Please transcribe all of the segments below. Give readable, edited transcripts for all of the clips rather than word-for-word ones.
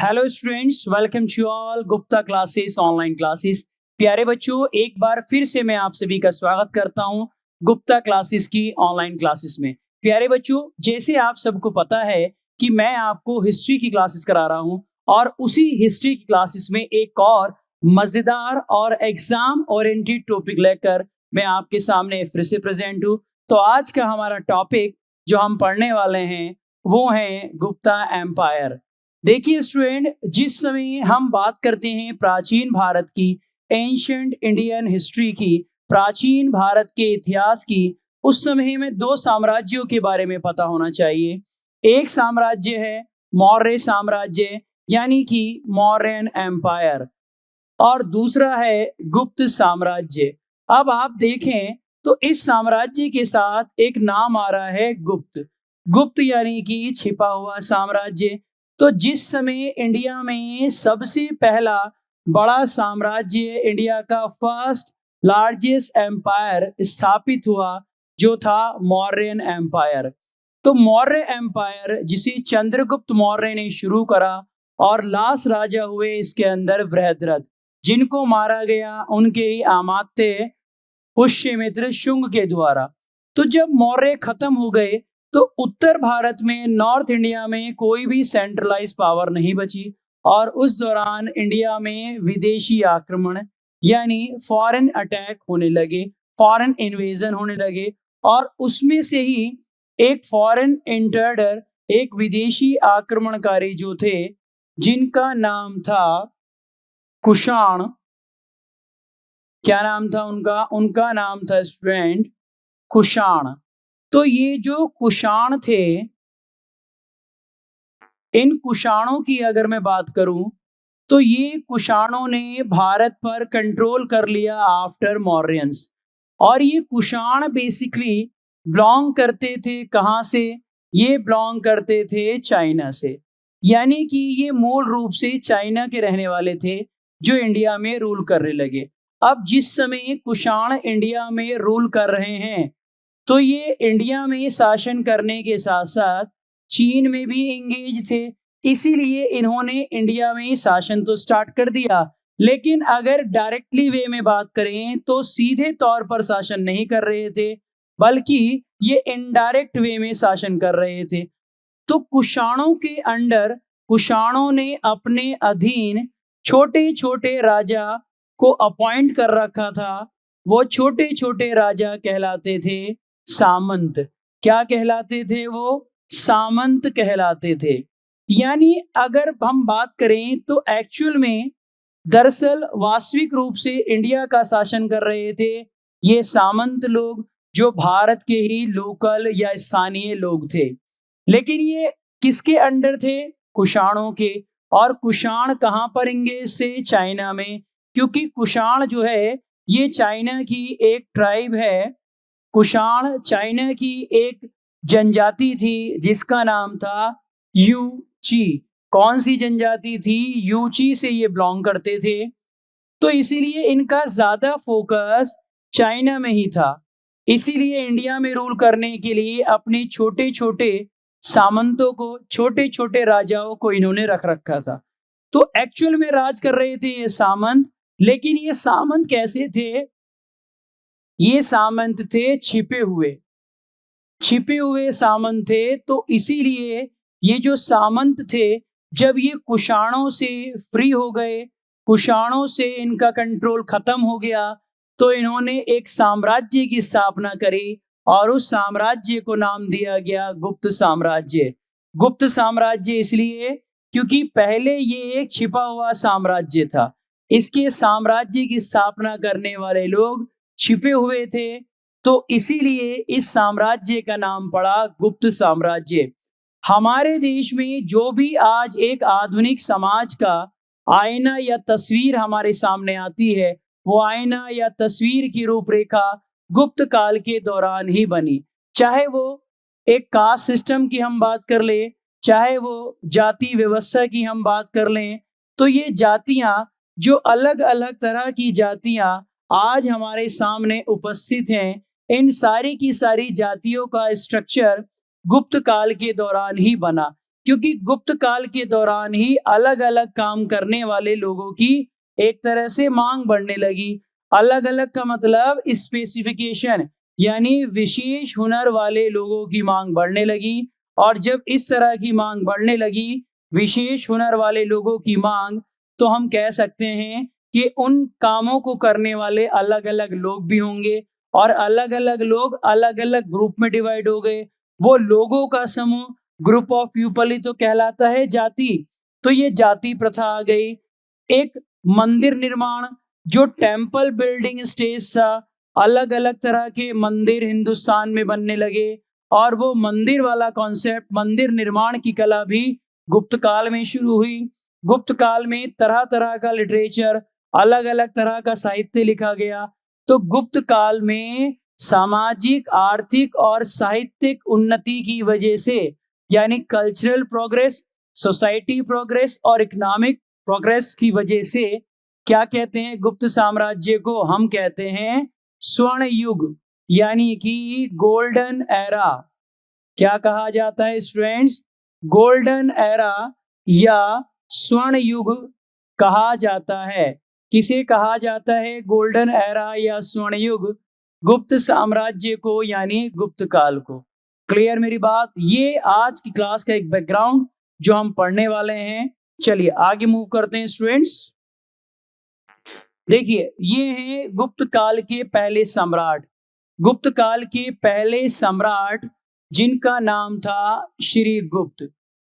Hello students, welcome to all Gupta classes online classes. प्यारे बच्चों, एक बार फिर से मैं आप सभी का स्वागत करता हूं गुप्ता क्लासेस की ऑनलाइन क्लासेस में। प्यारे बच्चों, जैसे आप सबको पता है कि मैं आपको हिस्ट्री की क्लासेस करा रहा हूं और उसी हिस्ट्री की क्लासेस में एक और मजेदार और एग्जाम ओरिएंटेड टॉपिक लेकर मैं आपके सामने फिर से प्रेजेंट हूँ। तो आज का हमारा टॉपिक जो हम पढ़ने वाले हैं वो है गुप्ता एम्पायर। देखिए स्टूडेंट, जिस समय हम बात करते हैं प्राचीन भारत की, एंशिएंट इंडियन हिस्ट्री की, प्राचीन भारत के इतिहास की, उस समय में दो साम्राज्यों के बारे में पता होना चाहिए। एक साम्राज्य है मौर्य साम्राज्य, यानी कि मौर्यन एम्पायर, और दूसरा है गुप्त साम्राज्य। अब आप देखें तो इस साम्राज्य के साथ एक नाम आ रहा है गुप्त। गुप्त यानी कि छिपा हुआ साम्राज्य। तो जिस समय इंडिया में सबसे पहला बड़ा साम्राज्य, इंडिया का फर्स्ट लार्जेस्ट एम्पायर स्थापित हुआ, जो था मौर्यन एम्पायर। तो मौर्य एम्पायर जिसे चंद्रगुप्त मौर्य ने शुरू करा और लास्ट राजा हुए इसके अंदर बृहद्रथ, जिनको मारा गया उनके ही अमात्य पुष्यमित्र शुंग के द्वारा। तो जब मौर्य खत्म हो गए तो उत्तर भारत में, नॉर्थ इंडिया में कोई भी सेंट्रलाइज पावर नहीं बची और उस दौरान इंडिया में विदेशी आक्रमण यानी फॉरेन अटैक होने लगे, फॉरेन इन्वेजन होने लगे। और उसमें से ही एक फॉरेन इंटर्डर, एक विदेशी आक्रमणकारी जो थे, जिनका नाम था कुषाण। क्या नाम था उनका? उनका नाम था स्टूडेंट कुषाण। तो ये जो कुषाण थे, इन कुषाणों की अगर मैं बात करूं तो ये कुषाणों ने भारत पर कंट्रोल कर लिया आफ्टर मौर्यंस। और ये कुषाण बेसिकली बिलोंग करते थे कहां से? ये बिलोंग करते थे चाइना से, यानी कि ये मूल रूप से चाइना के रहने वाले थे जो इंडिया में रूल करने लगे। अब जिस समय कुषाण इंडिया में रूल कर रहे हैं तो ये इंडिया में शासन करने के साथ साथ चीन में भी एंगेज थे, इसीलिए इन्होंने इंडिया में शासन तो स्टार्ट कर दिया। लेकिन अगर डायरेक्टली वे में बात करें तो सीधे तौर पर शासन नहीं कर रहे थे, बल्कि ये इनडायरेक्ट वे में शासन कर रहे थे। तो कुषाणों के अंडर कुषाणों ने अपने अधीन छोटे छोटे राजा को अपॉइंट कर रखा था। वो छोटे छोटे राजा कहलाते थे सामंत। क्या कहलाते थे वो? सामंत कहलाते थे। यानी अगर हम बात करें तो एक्चुअल में, दरअसल वास्तविक रूप से इंडिया का शासन कर रहे थे ये सामंत लोग, जो भारत के ही लोकल या स्थानीय लोग थे। लेकिन ये किसके अंडर थे? कुषाणों के। और कुषाण कहां पर एंगेज थे? चाइना में, क्योंकि कुषाण जो है ये चाइना की एक ट्राइब है। कुषाण चाइना की एक जनजाति थी जिसका नाम था यूची। कौन सी जनजाति थी? यूची से ये बिलोंग करते थे। तो इसीलिए इनका ज्यादा फोकस चाइना में ही था। इसीलिए इंडिया में रूल करने के लिए अपने छोटे छोटे सामंतों को, छोटे छोटे राजाओं को इन्होंने रख रखा था। तो एक्चुअल में राज कर रहे थे ये सामंत। लेकिन ये सामंत कैसे थे? ये सामंत थे छिपे हुए, छिपे हुए सामंत थे। तो इसीलिए ये जो सामंत थे, जब ये कुषाणों से फ्री हो गए, कुषाणों से इनका कंट्रोल खत्म हो गया, तो इन्होंने एक साम्राज्य की स्थापना करी और उस साम्राज्य को नाम दिया गया गुप्त साम्राज्य। गुप्त साम्राज्य इसलिए क्योंकि पहले ये एक छिपा हुआ साम्राज्य था। इसके साम्राज्य की स्थापना करने वाले लोग छिपे हुए थे, तो इसीलिए इस साम्राज्य का नाम पड़ा गुप्त साम्राज्य। हमारे देश में जो भी आज एक आधुनिक समाज का आईना या तस्वीर हमारे सामने आती है, वो आईना या तस्वीर की रूपरेखा गुप्त काल के दौरान ही बनी। चाहे वो एक कास्ट सिस्टम की हम बात कर ले, चाहे वो जाति व्यवस्था की हम बात कर लें, तो ये जातियां, जो अलग अलग तरह की जातियां आज हमारे सामने उपस्थित हैं, इन सारी की सारी जातियों का स्ट्रक्चर गुप्त काल के दौरान ही बना। क्योंकि गुप्त काल के दौरान ही अलग अलग काम करने वाले लोगों की एक तरह से मांग बढ़ने लगी। अलग अलग का मतलब स्पेसिफिकेशन, यानी विशेष हुनर वाले लोगों की मांग बढ़ने लगी। और जब इस तरह की मांग बढ़ने लगी, विशेष हुनर वाले लोगों की मांग, तो हम कह सकते हैं कि उन कामों को करने वाले अलग अलग लोग भी होंगे और अलग अलग लोग अलग अलग ग्रुप में डिवाइड हो गए। वो लोगों का समूह, ग्रुप ऑफ पीपल ही तो कहलाता है जाति। तो ये जाति प्रथा आ गई। एक मंदिर निर्माण, जो टेम्पल बिल्डिंग स्टेज था, अलग अलग तरह के मंदिर हिंदुस्तान में बनने लगे और वो मंदिर वाला कॉन्सेप्ट, मंदिर निर्माण की कला भी गुप्त काल में शुरू हुई। गुप्त काल में तरह तरह का लिटरेचर, अलग अलग तरह का साहित्य लिखा गया। तो गुप्त काल में सामाजिक, आर्थिक और साहित्यिक उन्नति की वजह से, यानी कल्चरल प्रोग्रेस, सोसाइटी प्रोग्रेस और इकोनॉमिक प्रोग्रेस की वजह से, क्या कहते हैं गुप्त साम्राज्य को? हम कहते हैं स्वर्ण युग, यानी कि गोल्डन एरा। क्या कहा जाता है स्टूडेंट्स? गोल्डन एरा या स्वर्ण युग कहा जाता है। किसे कहा जाता है गोल्डन एरा या स्वर्ण युग? गुप्त साम्राज्य को, यानी गुप्त काल को। क्लियर मेरी बात? ये आज की क्लास का एक बैकग्राउंड जो हम पढ़ने वाले हैं। चलिए आगे मूव करते हैं स्टूडेंट्स। देखिए, ये हैं गुप्त काल के पहले सम्राट। गुप्त काल के पहले सम्राट जिनका नाम था श्रीगुप्त।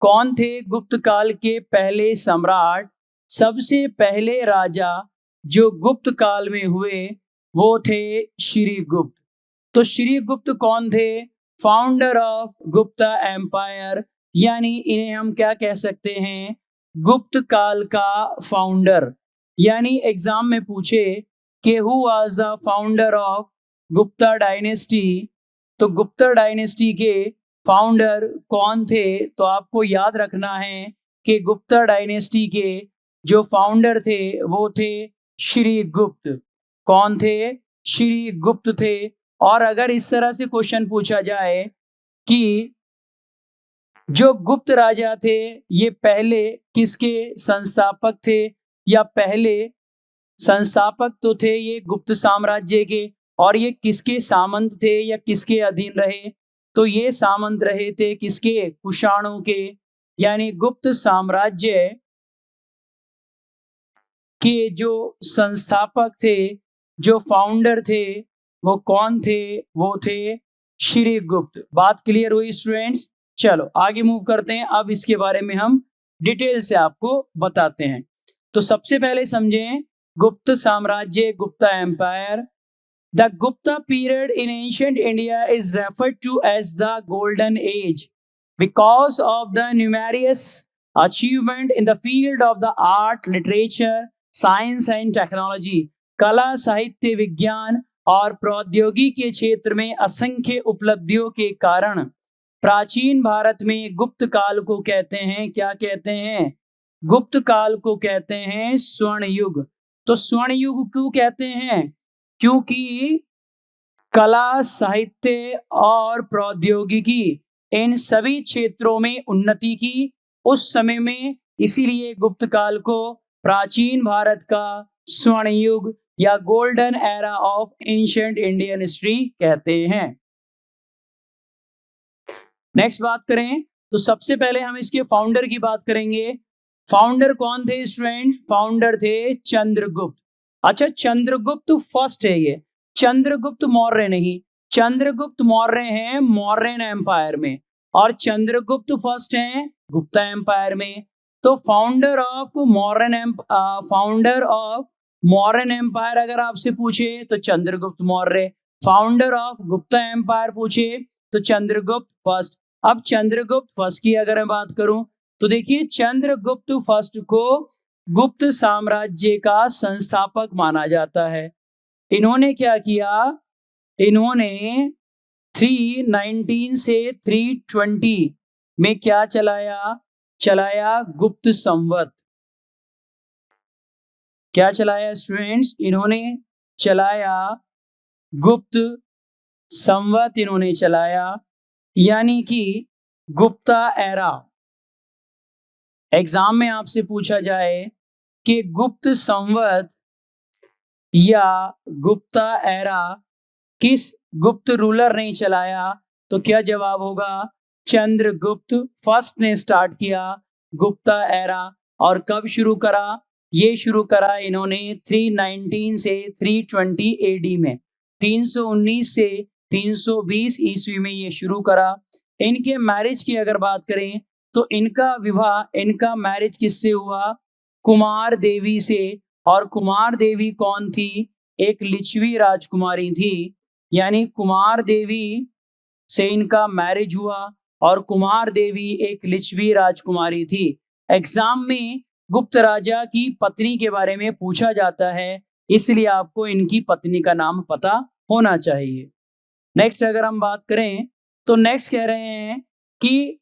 कौन थे गुप्त काल के पहले सम्राट? सबसे पहले राजा जो गुप्त काल में हुए वो थे श्रीगुप्त। तो श्रीगुप्त कौन थे? फाउंडर ऑफ गुप्ता एम्पायर, यानी इन्हें हम क्या कह सकते हैं? गुप्त काल का फाउंडर। यानी एग्जाम में पूछे कि who was the founder of Gupta dynasty, तो गुप्ता डायनेस्टी के फाउंडर कौन थे? तो आपको याद रखना है कि गुप्ता डायनेस्टी के जो फाउंडर थे वो थे श्रीगुप्त। कौन थे? श्रीगुप्त थे। और अगर इस तरह से क्वेश्चन पूछा जाए कि जो गुप्त राजा थे ये पहले किसके संस्थापक थे, या पहले संस्थापक तो थे ये गुप्त साम्राज्य के, और ये किसके सामंत थे या किसके अधीन रहे? तो ये सामंत रहे थे किसके? कुषाणों के। यानी गुप्त साम्राज्य के जो संस्थापक थे, जो फाउंडर थे, वो कौन थे? वो थे श्रीगुप्त। बात क्लियर हुई स्टूडेंट्स? चलो आगे मूव करते हैं। अब इसके बारे में हम डिटेल से आपको बताते हैं। तो सबसे पहले समझें गुप्त साम्राज्य, Gupta empire. The Gupta period in ancient India is referred to as the Golden Age because of the numerous achievement in the field of the art, literature, science and technology. कला, साहित्य, विज्ञान और प्रौद्योगिकी के क्षेत्र में असंख्य उपलब्धियों के कारण प्राचीन भारत में गुप्त काल को कहते हैं, क्या कहते हैं? गुप्त काल को कहते हैं स्वर्ण युग। तो स्वर्ण युग क्यों कहते हैं? क्योंकि कला, साहित्य और प्रौद्योगिकी इन सभी क्षेत्रों में उन्नति की उस समय में, इसीलिए गुप्त काल को प्राचीन भारत का स्वर्ण युग या golden era of ancient Indian history कहते हैं। नेक्स्ट बात करें तो सबसे पहले हम इसके फाउंडर की बात करेंगे। फाउंडर कौन थे स्टूडेंट? फाउंडर थे चंद्रगुप्त। अच्छा, चंद्रगुप्त फर्स्ट है ये, चंद्रगुप्त मौर्य नहीं। चंद्रगुप्त मौर्य हैं मौर्यन एम्पायर में, और चंद्रगुप्त फर्स्ट हैं गुप्ता एम्पायर में। तो फाउंडर ऑफ मौर्यन एम्पायर अगर आपसे पूछे तो Chandragupta Maurya. Founder of Gupta empire पूछे तो चंद्रगुप्त फर्स्ट। अब चंद्रगुप्त फर्स्ट की अगर मैं बात करूं तो देखिए, चंद्रगुप्त फर्स्ट को गुप्त साम्राज्य का संस्थापक माना जाता है। इन्होंने क्या किया? इन्होंने 319 से 320 में क्या चलाया गुप्त संवत। क्या चलाया स्टूडेंट्स? इन्होंने चलाया गुप्त संवत, इन्होंने चलाया, यानी कि गुप्ता एरा। एग्जाम में आपसे पूछा जाए कि गुप्त संवत या गुप्ता एरा किस गुप्त रूलर ने चलाया, तो क्या जवाब होगा? चंद्रगुप्त फर्स्ट ने स्टार्ट किया गुप्ता एरा। और कब शुरू करा? ये शुरू करा इन्होंने 319 से 320 एडी में, 319 से 320 ईस्वी में ये शुरू करा। इनके मैरिज की अगर बात करें तो इनका विवाह, इनका मैरिज किससे हुआ? कुमार देवी से। और कुमार देवी कौन थी? एक लिच्छवी राजकुमारी थी। यानी कुमार देवी से इनका मैरिज हुआ और कुमार देवी एक लिच्छवी राजकुमारी थी। एग्जाम में गुप्त राजा की पत्नी के बारे में पूछा जाता है, इसलिए आपको इनकी पत्नी का नाम पता होना चाहिए। नेक्स्ट अगर हम बात करें तो नेक्स्ट कह रहे हैं कि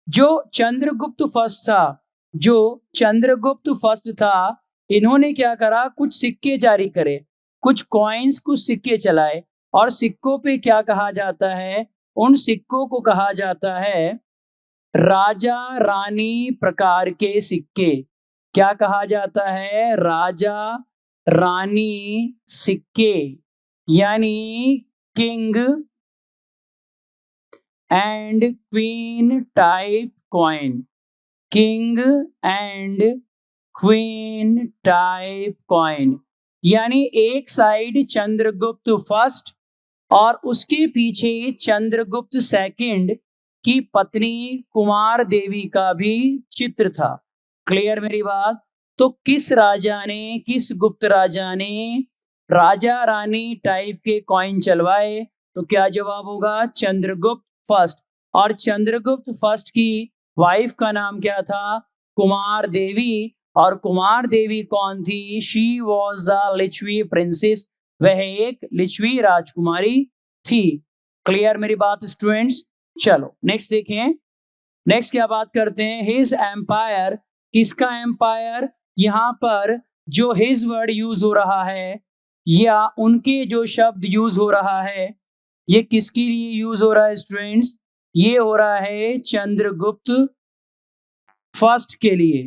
जो चंद्रगुप्त फर्स्ट था, जो चंद्रगुप्त फर्स्ट था, इन्होंने क्या करा? कुछ सिक्के जारी करे, कुछ कॉइन्स, कुछ सिक्के चलाए। और सिक्कों पे क्या कहा जाता है? उन सिक्कों को कहा जाता है राजा रानी प्रकार के सिक्के। क्या कहा जाता है? राजा रानी सिक्के, यानी king and queen type coin. King and queen type coin, यानी एक साइड चंद्रगुप्त फर्स्ट और उसके पीछे चंद्रगुप्त सेकंड की पत्नी कुमार देवी का भी चित्र था। क्लियर मेरी बात? तो किस राजा ने, किस गुप्त राजा ने राजा रानी टाइप के कॉइन चलवाए? तो क्या जवाब होगा? चंद्रगुप्त फर्स्ट। और चंद्रगुप्त फर्स्ट की वाइफ का नाम क्या था? कुमार देवी। और कुमार देवी कौन थी? She was the Lichchhavi princess. वह एक लिच्छवी राजकुमारी थी। क्लियर मेरी बात स्टूडेंट्स? चलो नेक्स्ट देखें। नेक्स्ट क्या बात करते हैं? His empire. किसका एम्पायर? यहाँ पर जो हिज वर्ड यूज हो रहा है या उनके जो शब्द यूज हो रहा है, ये किसके लिए यूज हो रहा है स्टूडेंट्स? ये हो रहा है चंद्रगुप्त फर्स्ट के लिए।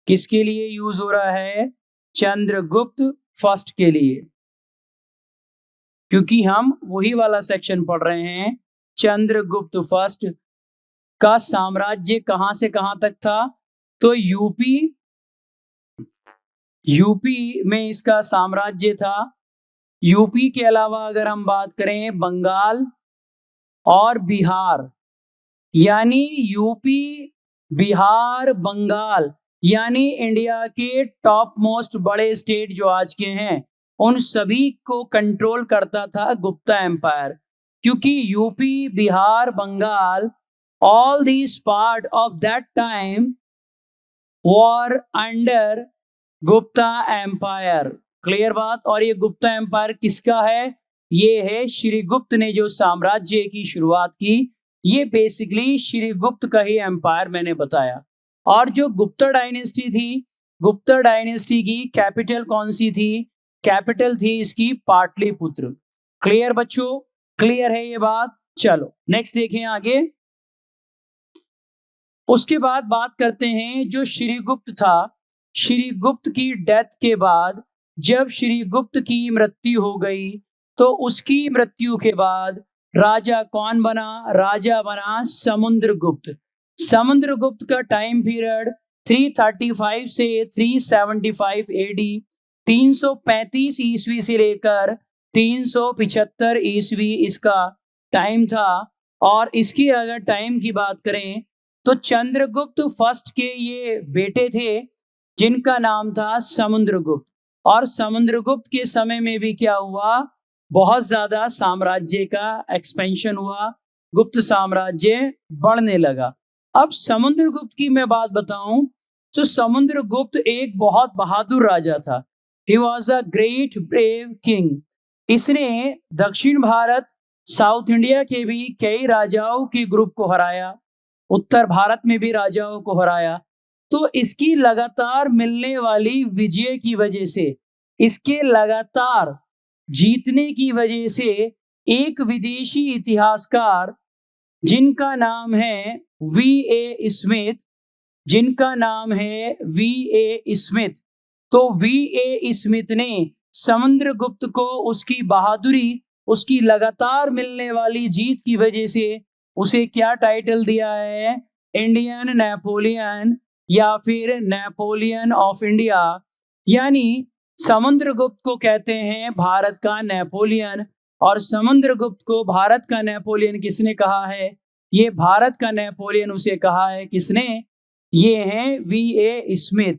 किसके लिए यूज हो रहा है? चंद्रगुप्त फर्स्ट के लिए, क्योंकि हम वही वाला सेक्शन पढ़ रहे हैं। चंद्रगुप्त फर्स्ट का साम्राज्य कहां से कहां तक था? तो यूपी में इसका साम्राज्य था। यूपी के अलावा अगर हम बात करें बंगाल और बिहार, यानी यूपी, बिहार, बंगाल, यानी इंडिया के टॉप मोस्ट बड़े स्टेट जो आज के हैं, उन सभी को कंट्रोल करता था गुप्ता एम्पायर। क्योंकि UP, Bihar, Bengal, all these part of that time were under Gupta empire. Clear बात? और ये गुप्ता एम्पायर किसका है? ये है श्रीगुप्त ने जो साम्राज्य की शुरुआत की, ये बेसिकली श्रीगुप्त का ही एम्पायर मैंने बताया। और जो गुप्ता डायनेस्टी थी, गुप्ता डायनेस्टी की कैपिटल कौन सी थी? कैपिटल थी इसकी पाटलिपुत्र। क्लियर बच्चों? क्लियर है ये बात? चलो नेक्स्ट देखें आगे। उसके बाद बात करते हैं जो श्रीगुप्त था, श्रीगुप्त की डेथ के बाद जब श्रीगुप्त की मृत्यु हो गई, तो उसकी मृत्यु के बाद राजा कौन बना? राजा बना समुद्रगुप्त। समुद्रगुप्त का टाइम पीरियड 335 से 375 एडी, 335 ईस्वी से लेकर 375 ईस्वी इसका टाइम था। और इसकी अगर टाइम की बात करें तो चंद्रगुप्त फर्स्ट के ये बेटे थे जिनका नाम था समुद्रगुप्त। और समुद्रगुप्त के समय में भी क्या हुआ? बहुत ज्यादा साम्राज्य का एक्सपेंशन हुआ, गुप्त साम्राज्य बढ़ने लगा। अब समुद्रगुप्त की मैं बात बताऊं तो समुद्रगुप्त एक बहुत बहादुर राजा था। He was a great brave king. इसने दक्षिण भारत, साउथ इंडिया के भी कई राजाओं के ग्रुप को हराया, उत्तर भारत में भी राजाओं को हराया। तो इसकी लगातार मिलने वाली विजय की वजह से, इसके लगातार जीतने की वजह से एक विदेशी इतिहासकार जिनका नाम है V.A. स्मिथ, जिनका नाम है V.A. स्मिथ। तो V.A. स्मिथ ने समुद्रगुप्त को उसकी बहादुरी, उसकी लगातार मिलने वाली जीत की वजह से उसे क्या टाइटल दिया है? इंडियन नेपोलियन या फिर नेपोलियन ऑफ इंडिया। यानी समुद्रगुप्त को कहते हैं भारत का नेपोलियन। और समुद्रगुप्त को भारत का नेपोलियन किसने कहा है? ये भारत का नेपोलियन उसे कहा है किसने? ये हैं V.A. स्मिथ।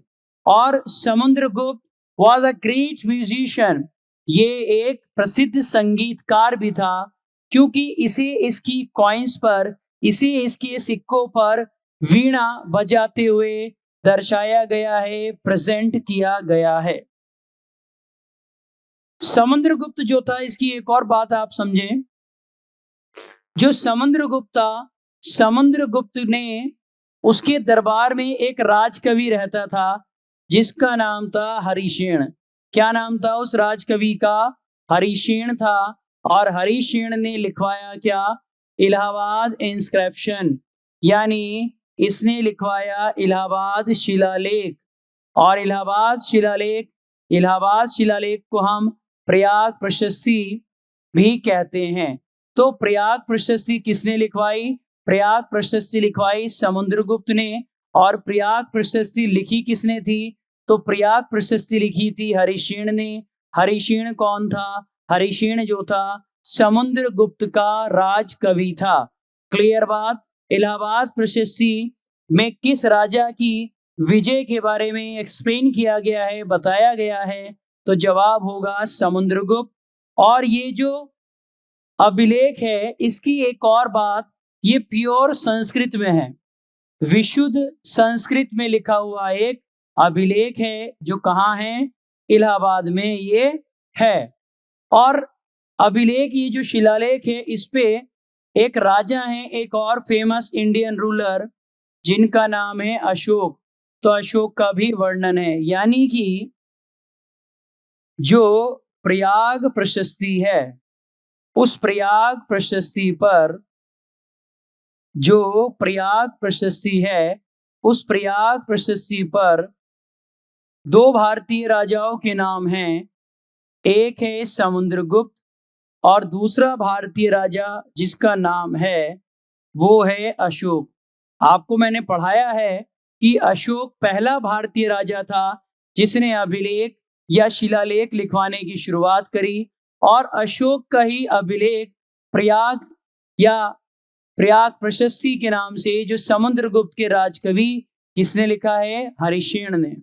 और Samudragupta was a great musician. ये एक प्रसिद्ध संगीतकार भी था, क्योंकि इसे इसकी कॉइन्स पर, इसे इसके सिक्कों पर वीणा बजाते हुए दर्शाया गया है, प्रेजेंट किया गया है। समुद्रगुप्त जो था, इसकी एक और बात आप समझें। जो समुद्रगुप्त था, समुद्रगुप्त ने, उसके दरबार में एक राजकवि रहता था जिसका नाम था हरिशेन। क्या नाम था उस राजकवि का? हरिशेन था। और हरिशेन ने लिखवाया क्या? इलाहाबाद इंस्क्रिप्शन। यानी इसने लिखवाया इलाहाबाद शिलालेख। और इलाहाबाद शिलालेख को हम प्रयाग प्रशस्ति भी कहते हैं। तो प्रयाग प्रशस्ति किसने लिखवाई? प्रयाग प्रशस्ति लिखवाई समुद्रगुप्त ने। और प्रयाग प्रशस्ति लिखी किसने थी? तो प्रयाग प्रशस्ति लिखी थी हरिशेन ने। हरिशेन कौन था? हरिशेन जो था समुद्रगुप्त का राजकवि था। क्लियर बात? इलाहाबाद प्रशस्ति में किस राजा की विजय के बारे में एक्सप्लेन किया गया है, बताया गया है? तो जवाब होगा समुद्रगुप्त। और ये जो अभिलेख है, इसकी एक और बात, ये प्योर संस्कृत में है, विशुद्ध संस्कृत में लिखा हुआ एक अभिलेख है, जो कहाँ है? इलाहाबाद में ये है। और अभिलेख, ये जो शिलालेख है, इस पे एक राजा है, एक और फेमस इंडियन रूलर, जिनका नाम है अशोक। तो अशोक का भी वर्णन है। यानी कि जो प्रयाग प्रशस्ति है, उस प्रयाग प्रशस्ति पर, जो प्रयाग प्रशस्ति है, उस प्रयाग प्रशस्ति पर दो भारतीय राजाओं के नाम हैं। एक है समुद्रगुप्त और दूसरा भारतीय राजा जिसका नाम है वो है अशोक। आपको मैंने पढ़ाया है कि अशोक पहला भारतीय राजा था जिसने अभिलेख या शिलालेख लिखवाने की शुरुआत करी। और अशोक का ही अभिलेख प्रयाग या प्रयाग प्रशस्ति के नाम से, जो समुद्रगुप्त के राजकवि, किसने लिखा है? हरिशेन ने।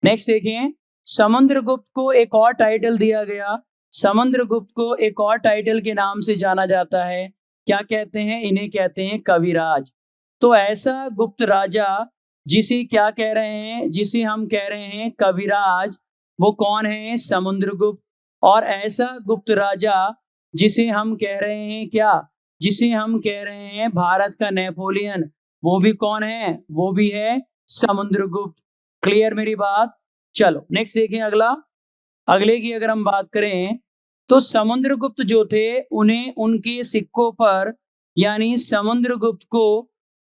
नेक्स्ट देखें, समुद्रगुप्त को एक और टाइटल दिया गया। समुद्रगुप्त को एक और टाइटल के नाम से जाना जाता है। क्या कहते हैं? इन्हें कहते हैं कविराज। तो ऐसा गुप्त राजा जिसे क्या कह रहे हैं? जिसे हम कह रहे हैं कविराज, वो कौन है? समुद्रगुप्त। और ऐसा गुप्त राजा जिसे हम कह रहे हैं क्या? जिसे हम कह रहे हैं भारत का नेपोलियन, वो भी कौन है? वो भी है समुद्रगुप्त। क्लियर मेरी बात? चलो नेक्स्ट देखें अगला। अगले की अगर हम बात करें तो समुद्रगुप्त जो थे, उन्हें उनके सिक्कों पर, यानी समुद्रगुप्त को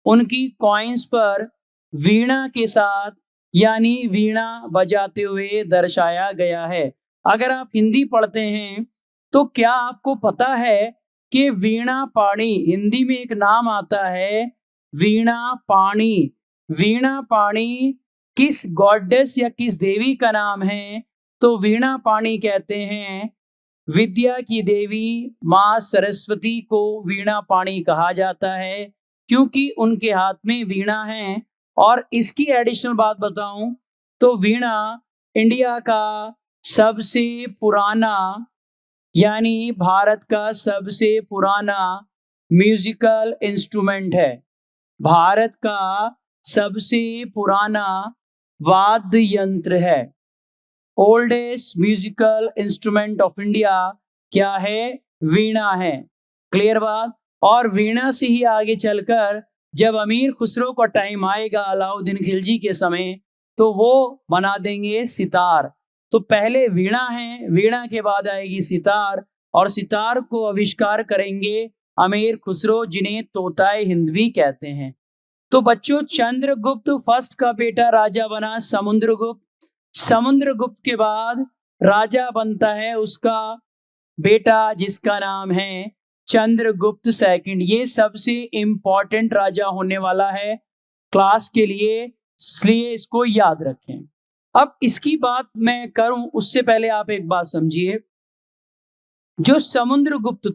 उनकी कॉइन्स पर वीणा के साथ, यानी वीणा बजाते हुए दर्शाया गया है। अगर आप हिंदी पढ़ते हैं तो क्या आपको पता है कि वीणा पाणी, हिंदी में एक नाम आता है वीणा पाणी। वीणा पाणी किस गॉडेस या किस देवी का नाम है? तो वीणा पाणी कहते हैं विद्या की देवी माँ सरस्वती को वीणा पाणी कहा जाता है, क्योंकि उनके हाथ में वीणा है। और इसकी एडिशनल बात बताऊं तो वीणा इंडिया का सबसे पुराना, यानी भारत का सबसे पुराना म्यूजिकल इंस्ट्रूमेंट है। भारत का सबसे पुराना वाद्य यंत्र है। Oldest musical instrument of India क्या है? वीणा है। क्लियर बात? और वीणा से ही आगे चलकर जब अमीर खुसरो का टाइम आएगा अलाउद्दीन खिलजी के समय, तो वो बना देंगे सितार। तो पहले वीणा है, वीणा के बाद आएगी सितार, और सितार को आविष्कार करेंगे अमीर खुसरो, जिन्हें तोताए हिंद भी कहते हैं। तो बच्चों, चंद्रगुप्त फर्स्ट का बेटा राजा बना समुद्रगुप्त। समुद्रगुप्त के बाद राजा बनता है उसका बेटा, जिसका नाम है चंद्रगुप्त सेकंड। ये सबसे इंपॉर्टेंट राजा होने वाला है क्लास के लिए, इसलिए इसको याद रखें। अब इसकी बात मैं करूं उससे पहले आप एक बात समझिए। जो समुद्रगुप्त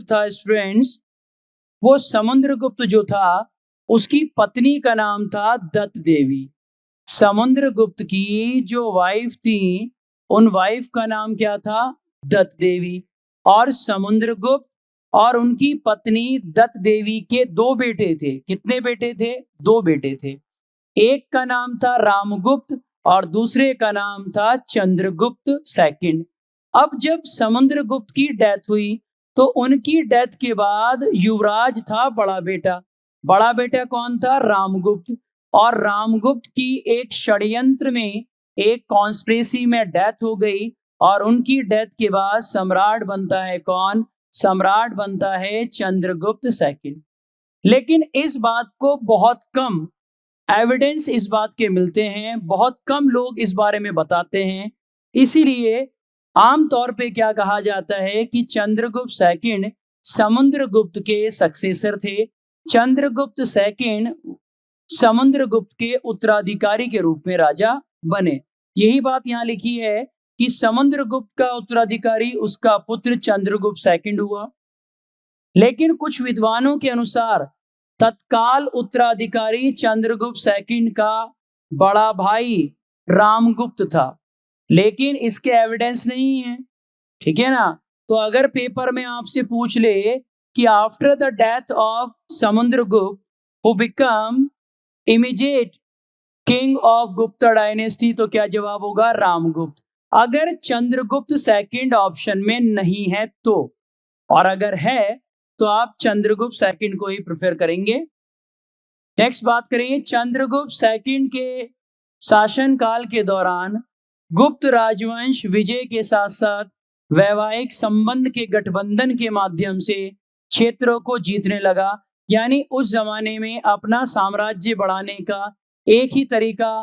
था स्टूडेंट्स, वो समुद्रगुप्त जो था उसकी पत्नी का नाम था दत्त देवी। समुद्रगुप्त की जो वाइफ थी, उन वाइफ का नाम क्या था? दत्त देवी। और समुद्रगुप्त और उनकी पत्नी दत्त देवी के दो बेटे थे। कितने बेटे थे? दो बेटे थे। एक का नाम था रामगुप्त और दूसरे का नाम था चंद्रगुप्त सेकंड। अब जब समुद्रगुप्त की डेथ हुई तो उनकी डेथ के बाद युवराज था बड़ा बेटा। बड़ा बेटा कौन था? रामगुप्त। और रामगुप्त की एक षड्यंत्र में, एक कॉन्स्पिरेसी में डेथ हो गई और उनकी डेथ के बाद सम्राट बनता है कौन? सम्राट बनता है चंद्रगुप्त सेकंड। लेकिन इस बात को बहुत कम एविडेंस इस बात के मिलते हैं, बहुत कम लोग इस बारे में बताते हैं। इसीलिए आमतौर पे क्या कहा जाता है कि चंद्रगुप्त सेकंड समुद्रगुप्त के सक्सेसर थे। चंद्रगुप्त सेकंड समुद्रगुप्त के उत्तराधिकारी के रूप में राजा बने। यही बात यहाँ लिखी है कि समुद्रगुप्त का उत्तराधिकारी उसका पुत्र चंद्रगुप्त सेकंड हुआ। लेकिन कुछ विद्वानों के अनुसार तत्काल उत्तराधिकारी चंद्रगुप्त सेकंड का बड़ा भाई रामगुप्त था, लेकिन इसके एविडेंस नहीं है। ठीक है ना? तो अगर पेपर में आपसे पूछ ले कि after the death of Samudragupta who become immediate king of Gupta dynasty, तो क्या जवाब होगा? रामगुप्त। अगर चंद्रगुप्त सेकंड ऑप्शन में नहीं है तो, और अगर है तो आप चंद्रगुप्त सेकंड को ही प्रेफर करेंगे। नेक्स्ट बात करेंगे, चंद्रगुप्त सेकंड के शासनकाल के दौरान गुप्त राजवंश विजय के साथ साथ वैवाहिक संबंध के गठबंधन के माध्यम से क्षेत्रों को जीतने लगा। यानी उस जमाने में अपना साम्राज्य बढ़ाने का एक ही तरीका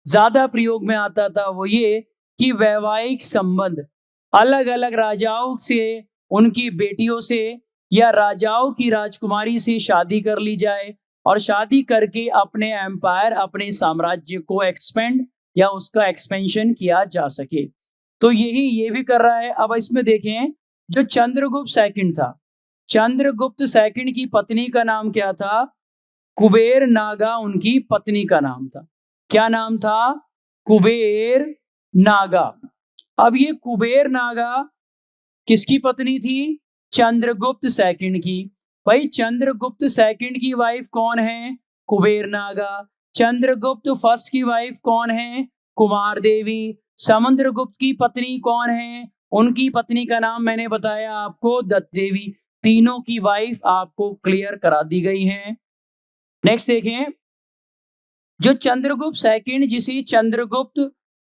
ज्यादा प्रयोग में आता था, वो ये कि वैवाहिक संबंध अलग अलग राजाओं से, उनकी बेटियों से या राजाओं की राजकुमारी से शादी कर ली जाए और शादी करके अपने एम्पायर, अपने साम्राज्य को एक्सपेंड या उसका एक्सपेंशन किया जा सके। तो ये भी कर रहा है। अब इसमें देखें, जो चंद्रगुप्त सेकंड था, चंद्रगुप्त सेकंड की पत्नी का नाम क्या था? कुबेर नागा उनकी पत्नी का नाम था। क्या नाम था? कुबेर नागा। अब ये कुबेर नागा किसकी पत्नी थी? चंद्रगुप्त सेकंड की। भाई, चंद्रगुप्त सेकंड की वाइफ कौन है? कुबेर नागा। चंद्रगुप्त फर्स्ट की वाइफ कौन है? कुमार देवी। समुद्रगुप्त की पत्नी कौन है? उनकी पत्नी का नाम मैंने बताया आपको, दत्त देवी। तीनों की वाइफ आपको क्लियर करा दी गई हैं। नेक्स्ट देखें, जो चंद्रगुप्त सेकंड, जिसे चंद्रगुप्त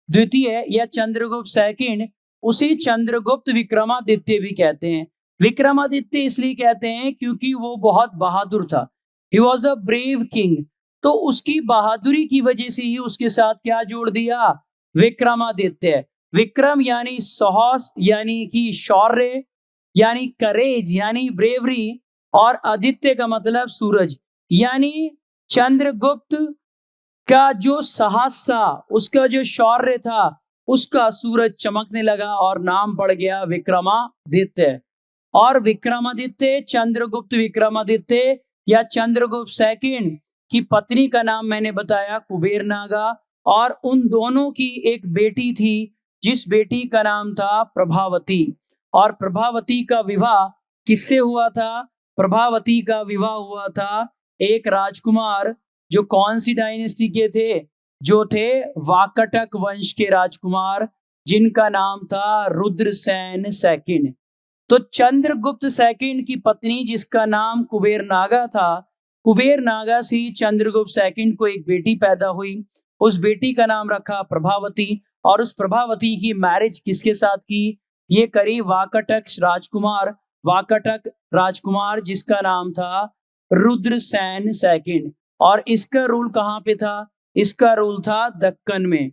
द्वितीय या चंद्रगुप्त सेकंड, उसे चंद्रगुप्त विक्रमादित्य भी कहते हैं। विक्रमादित्य इसलिए कहते हैं क्योंकि वो बहुत बहादुर था। He was a brave king. तो उसकी बहादुरी की वजह से ही उसके साथ क्या जोड़ दिया? विक्रमादित्य। विक्रम यानी साहस, यानी कि शौर्य, यानी करेज, यानी ब्रेवरी, और आदित्य का मतलब सूरज। यानी चंद्रगुप्त का जो साहस था, उसका जो शौर्य था, उसका सूरज चमकने लगा और नाम पड़ गया विक्रमादित्य। और विक्रमादित्य, चंद्रगुप्त विक्रमादित्य या चंद्रगुप्त सेकंड की पत्नी का नाम मैंने बताया कुबेर नागा, और उन दोनों की एक बेटी थी जिस बेटी का नाम था प्रभावती। और प्रभावती का विवाह किससे हुआ था? प्रभावती का विवाह हुआ था एक राजकुमार, जो कौन सी डायनेस्टी के थे? जो थे वाकटक वंश के राजकुमार, जिनका नाम था रुद्रसेन सेकंड। तो चंद्रगुप्त सेकंड की पत्नी, जिसका नाम कुबेर नागा था, कुबेर नागा से चंद्रगुप्त सेकंड को एक बेटी पैदा हुई। उस बेटी का नाम रखा प्रभावती, और उस प्रभावती की मैरिज किसके साथ की? ये करी वाकटक राजकुमार वाकाटक राजकुमार जिसका नाम था रुद्रसेन सेकंड। और इसका रूल कहाँ पे था? इसका रूल था दक्कन में।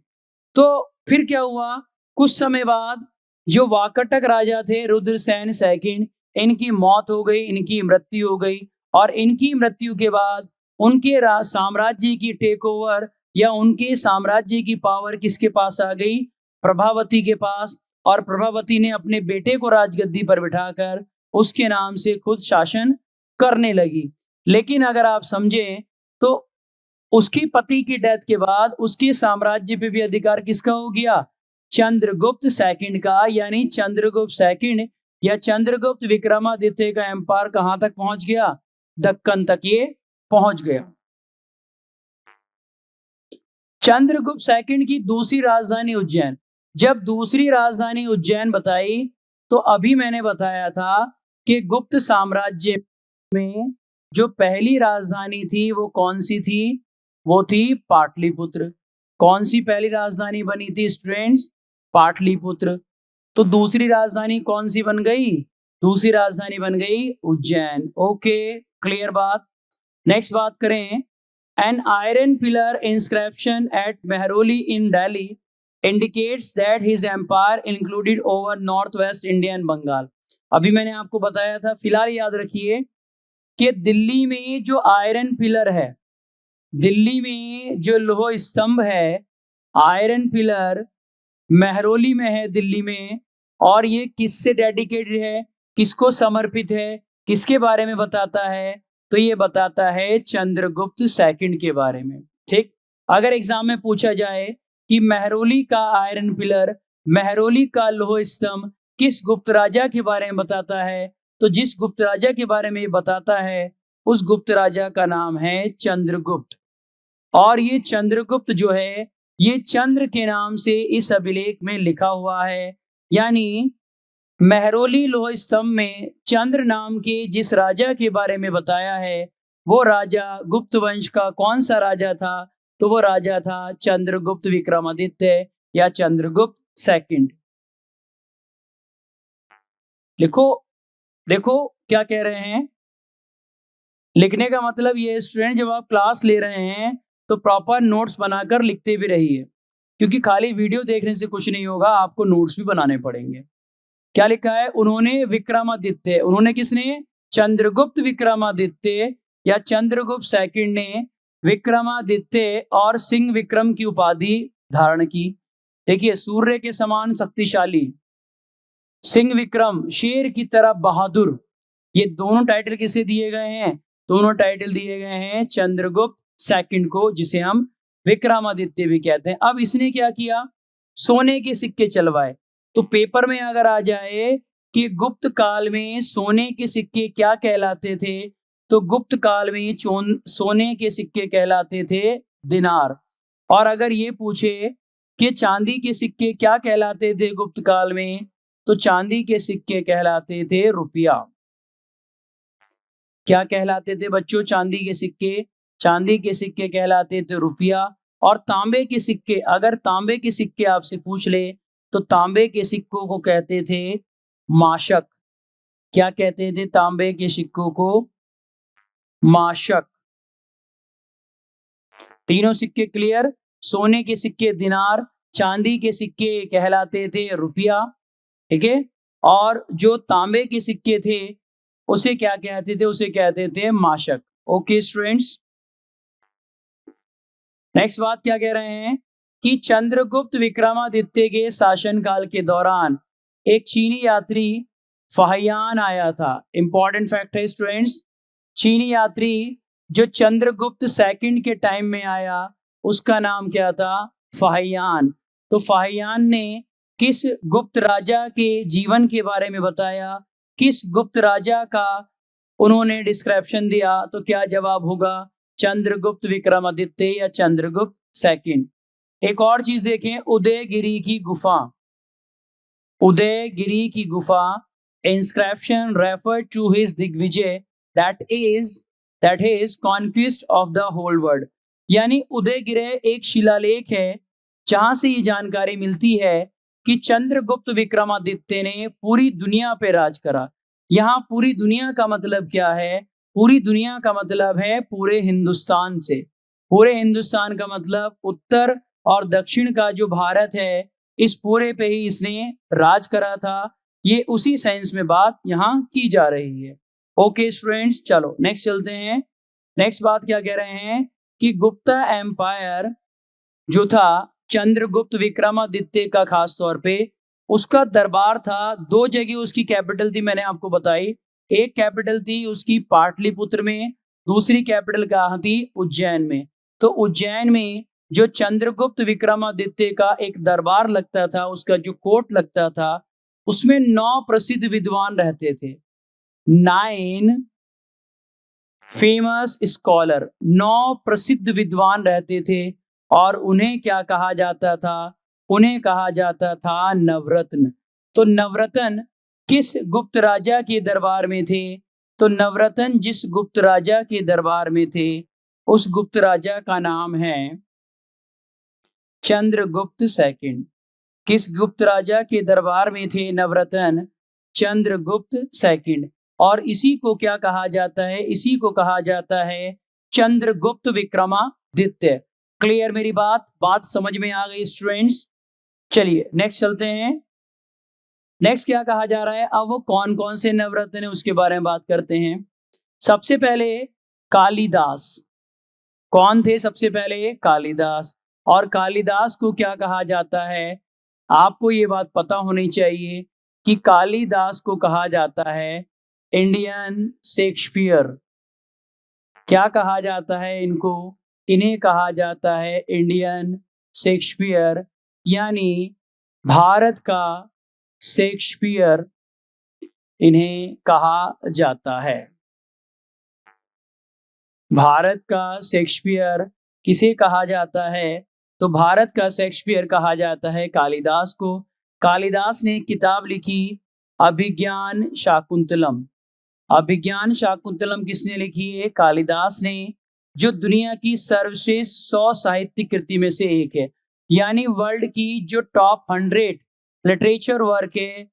तो फिर क्या हुआ, कुछ समय बाद जो वाकाटक राजा थे रुद्रसेन सेकंड, इनकी मौत हो गई, इनकी मृत्यु हो गई। और इनकी मृत्यु के बाद उनके साम्राज्य की टेक ओवर या उनके साम्राज्य की पावर किसके पास आ गई? प्रभावती के पास। और प्रभावती ने अपने बेटे को राजगद्दी पर बिठाकर उसके नाम से खुद शासन करने लगी। लेकिन अगर आप समझें तो उसकी पति की डेथ के बाद उसके साम्राज्य पे भी अधिकार किसका हो गया? चंद्रगुप्त सेकंड का। यानी चंद्रगुप्त सेकंड या चंद्रगुप्त विक्रमादित्य का एम्पायर कहां तक पहुंच गया? दक्कन तक ये पहुंच गया। चंद्रगुप्त सेकंड की दूसरी राजधानी उज्जैन। जब दूसरी राजधानी उज्जैन बताई तो अभी मैंने बताया था कि गुप्त साम्राज्य में जो पहली राजधानी थी वो कौन सी थी? वो थी पाटलिपुत्र। कौन सी पहली राजधानी बनी थी स्टूडेंट्स? पाटलिपुत्र। तो दूसरी राजधानी कौन सी बन गई? दूसरी राजधानी बन गई उज्जैन। ओके, क्लियर बात। नेक्स्ट बात करें, an iron pillar inscription at Mehrauli in Delhi indicates that his empire included over northwest India and Bengal. अभी मैंने आपको बताया था, फिलहाल याद रखिए कि दिल्ली में जो आयरन पिलर है, दिल्ली में जो लोह स्तंभ है, आयरन पिलर मेहरौली में है दिल्ली में। और ये किससे डेडिकेटेड है, किसको समर्पित है, किसके बारे में बताता है? तो ये बताता है चंद्रगुप्त सेकंड के बारे में। ठीक, अगर एग्जाम में पूछा जाए कि मेहरौली का आयरन पिलर, मेहरौली का लोह स्तंभ किस गुप्त राजा के बारे में बताता है, तो जिस गुप्त राजा के बारे में ये बताता है उस गुप्त राजा का नाम है चंद्रगुप्त। और ये चंद्रगुप्त जो है ये चंद्र के नाम से इस अभिलेख में लिखा हुआ है। यानी मेहरौली लोह स्तंभ में चंद्र नाम के जिस राजा के बारे में बताया है वो राजा गुप्त वंश का कौन सा राजा था? तो वो राजा था चंद्रगुप्त विक्रमादित्य या चंद्रगुप्त सेकंड। लिखो, देखो क्या कह रहे हैं। लिखने का मतलब ये स्टूडेंट, जब आप क्लास ले रहे हैं तो प्रॉपर नोट्स बनाकर लिखते भी रहिए, क्योंकि खाली वीडियो देखने से कुछ नहीं होगा, आपको नोट्स भी बनाने पड़ेंगे। क्या लिखा है? उन्होंने विक्रमादित्य, उन्होंने किसने? चंद्रगुप्त विक्रमादित्य या चंद्रगुप्त सेकंड ने विक्रमादित्य और सिंह विक्रम की उपाधि धारण की। देखिए, सूर्य के समान शक्तिशाली, सिंह विक्रम शेर की तरह बहादुर, ये दोनों टाइटल किसे दिए गए हैं? दोनों टाइटल दिए गए हैं चंद्रगुप्त सेकंड को, जिसे हम विक्रमादित्य भी कहते हैं। अब इसने क्या किया? सोने के सिक्के चलवाए। तो पेपर में अगर आ जाए कि गुप्त काल में सोने के सिक्के क्या कहलाते थे, तो गुप्त काल में सोने के सिक्के कहलाते थे दिनार। और अगर ये पूछे कि चांदी के सिक्के क्या कहलाते थे गुप्त काल में, तो चांदी के सिक्के कहलाते थे रुपया। क्या कहलाते थे बच्चों? चांदी के सिक्के, चांदी के सिक्के कहलाते थे रुपया। और तांबे के सिक्के, अगर तांबे के सिक्के आपसे पूछ ले तो तांबे के सिक्कों को कहते थे माशक। क्या कहते थे तांबे के सिक्कों को? माशक। तीनों सिक्के क्लियर? सोने के सिक्के दिनार, चांदी के सिक्के कहलाते थे रुपया, ठीक है। और जो तांबे के सिक्के थे उसे क्या कहते थे? उसे कहते थे माशक। ओके स्टूडेंट्स, नेक्स्ट बात क्या कह रहे हैं कि चंद्रगुप्त विक्रमादित्य के शासनकाल के दौरान एक चीनी यात्री फाहियान आया था। इंपॉर्टेंट फैक्ट है स्टूडेंट्स, चीनी यात्री जो चंद्रगुप्त सेकंड के टाइम में आया उसका नाम क्या था? फाहियान। तो फाहियान ने किस गुप्त राजा के जीवन के बारे में बताया, किस गुप्त राजा का उन्होंने डिस्क्रिप्शन दिया? तो क्या जवाब होगा? चंद्रगुप्त विक्रमादित्य या चंद्रगुप्त सेकंड। एक और चीज देखें, उदयगिरी की गुफा, उदयगिरी की गुफा इंस्क्रिप्शन रेफर टू हिज दिग्विजय that is conquest of the whole world. यानी उदयगिरी एक शिलालेख है जहां से ये जानकारी मिलती है कि चंद्रगुप्त विक्रमादित्य ने पूरी दुनिया पे राज करा। यहाँ पूरी दुनिया का मतलब क्या है? पूरी दुनिया का मतलब है पूरे हिंदुस्तान से। पूरे हिंदुस्तान का मतलब उत्तर और दक्षिण का जो भारत है, इस पूरे पे ही इसने राज करा था। ये उसी सेंस में बात यहाँ की जा रही है। ओके स्टूडेंट्स, चलो नेक्स्ट चलते हैं। नेक्स्ट बात क्या कह रहे हैं कि गुप्ता एम्पायर जो था चंद्रगुप्त विक्रमादित्य का, खास तौर पे उसका दरबार था। दो जगह उसकी कैपिटल थी, मैंने आपको बताई। एक कैपिटल थी उसकी पाटलिपुत्र में, दूसरी कैपिटल कहाँ थी? उज्जैन में। तो उज्जैन में जो चंद्रगुप्त विक्रमादित्य का एक दरबार लगता था, उसका जो कोर्ट लगता था, उसमें 9 प्रसिद्ध विद्वान रहते थे। 9 फेमस स्कॉलर, 9 प्रसिद्ध विद्वान रहते थे। और उन्हें क्या कहा जाता था? उन्हें कहा जाता था नवरत्न। तो नवरत्न किस गुप्त राजा के दरबार में थे? तो नवरत्न जिस गुप्त राजा के दरबार में थे, उस गुप्त राजा का नाम है चंद्रगुप्त सेकंड। किस गुप्त राजा के दरबार में थे नवरत्न? चंद्रगुप्त सेकंड। और इसी को क्या कहा जाता है? इसी को कहा जाता है चंद्रगुप्त विक्रमादित्य। क्लियर मेरी बात? बात समझ में आ गई स्टूडेंट्स? चलिए नेक्स्ट चलते हैं। नेक्स्ट क्या कहा जा रहा है? अब वो कौन कौन से नवरत्न है उसके बारे में बात करते हैं। सबसे पहले कालिदास। कौन थे सबसे पहले? कालिदास। और कालिदास को क्या कहा जाता है? आपको ये बात पता होनी चाहिए कि कालिदास को कहा जाता है इंडियन शेक्सपियर। क्या कहा जाता है इनको? इन्हें कहा जाता है इंडियन शेक्सपियर, यानी भारत का शेक्सपियर इन्हें कहा जाता है। भारत का शेक्सपियर किसे कहा जाता है? तो भारत का शेक्सपियर कहा जाता है कालिदास को। कालिदास ने एक किताब लिखी, अभिज्ञान शाकुंतलम। अभिज्ञान शाकुंतलम किसने लिखी है? कालिदास ने, जो दुनिया की सर्वश्रेष्ठ 100 साहित्यिक कृति में से एक है। यानी वर्ल्ड की जो टॉप 100 लिटरेचर वर्क है,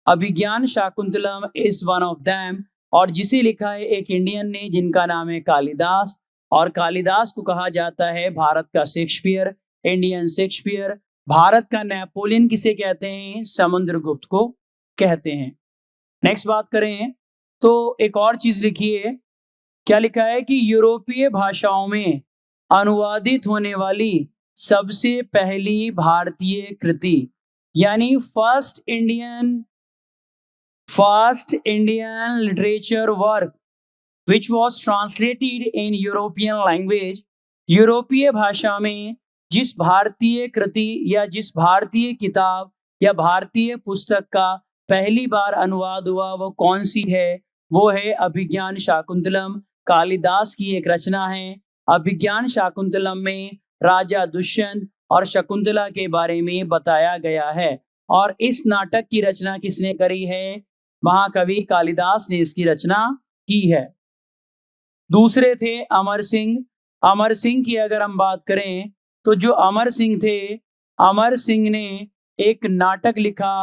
Abhijnana Shakuntalam is one of them. और जिसे लिखा है एक इंडियन ने, जिनका नाम है कालिदास। और कालिदास को कहा जाता है भारत का शेक्सपियर, इंडियन शेक्सपियर। भारत का नेपोलियन किसे कहते हैं? समुद्रगुप्त को कहते हैं। नेक्स्ट बात करें तो एक और चीज लिखी है। क्या लिखा है कि यूरोपीय भाषाओं में अनुवादित होने वाली सबसे पहली भारतीय कृति, यानी first Indian literature work which was translated in European language। यूरोपीय भाषा में जिस भारतीय कृति या जिस भारतीय किताब या भारतीय पुस्तक का पहली बार अनुवाद हुआ, वो कौन सी है? वो है अभिज्ञान शाकुंतलम। कालिदास की एक रचना है। अभिज्ञान शाकुंतलम में राजा दुष्यंत और शकुंतला के बारे में बताया गया है। और इस नाटक की रचना किसने करी है? महाकवि कालिदास ने इसकी रचना की है। दूसरे थे अमर सिंह। अमर सिंह की अगर हम बात करें तो जो अमर सिंह थे, अमर सिंह ने एक नाटक लिखा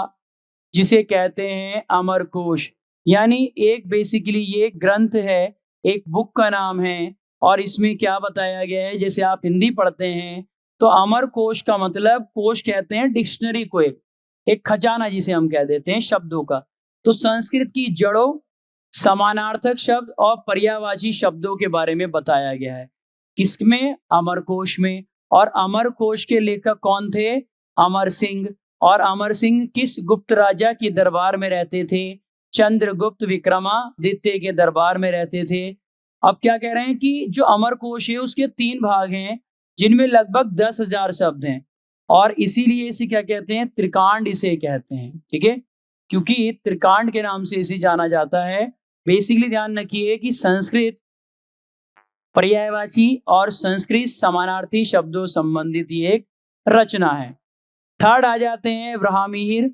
जिसे कहते हैं अमरकोश। यानी एक बेसिकली ये ग्रंथ है, एक बुक का नाम है। और इसमें क्या बताया गया है, जैसे आप हिंदी पढ़ते हैं तो अमरकोश का मतलब, कोश कहते हैं डिक्शनरी को, एक खजाना जिसे हम कह देते हैं शब्दों का। तो संस्कृत की जड़ों, समानार्थक शब्द और पर्यायवाची शब्दों के बारे में बताया गया है। किसमें? अमरकोश में। और अमरकोश के लेखक कौन थे? अमर सिंह। और अमर सिंह किस गुप्त राजा के दरबार में रहते थे? चंद्रगुप्त विक्रमादित्य के दरबार में रहते थे। अब क्या कह रहे हैं कि जो अमरकोश है उसके 3 भाग हैं, जिनमें लगभग 10,000 शब्द हैं। और इसीलिए इसे क्या कहते हैं? त्रिकांड इसे कहते हैं। ठीक है, क्योंकि त्रिकांड के नाम से इसे जाना जाता है। बेसिकली ध्यान रखिए कि संस्कृत पर्यायवाची और संस्कृत समानार्थी शब्दों संबंधित ये एक रचना है। थर्ड आ जाते हैं ब्राह्मीर।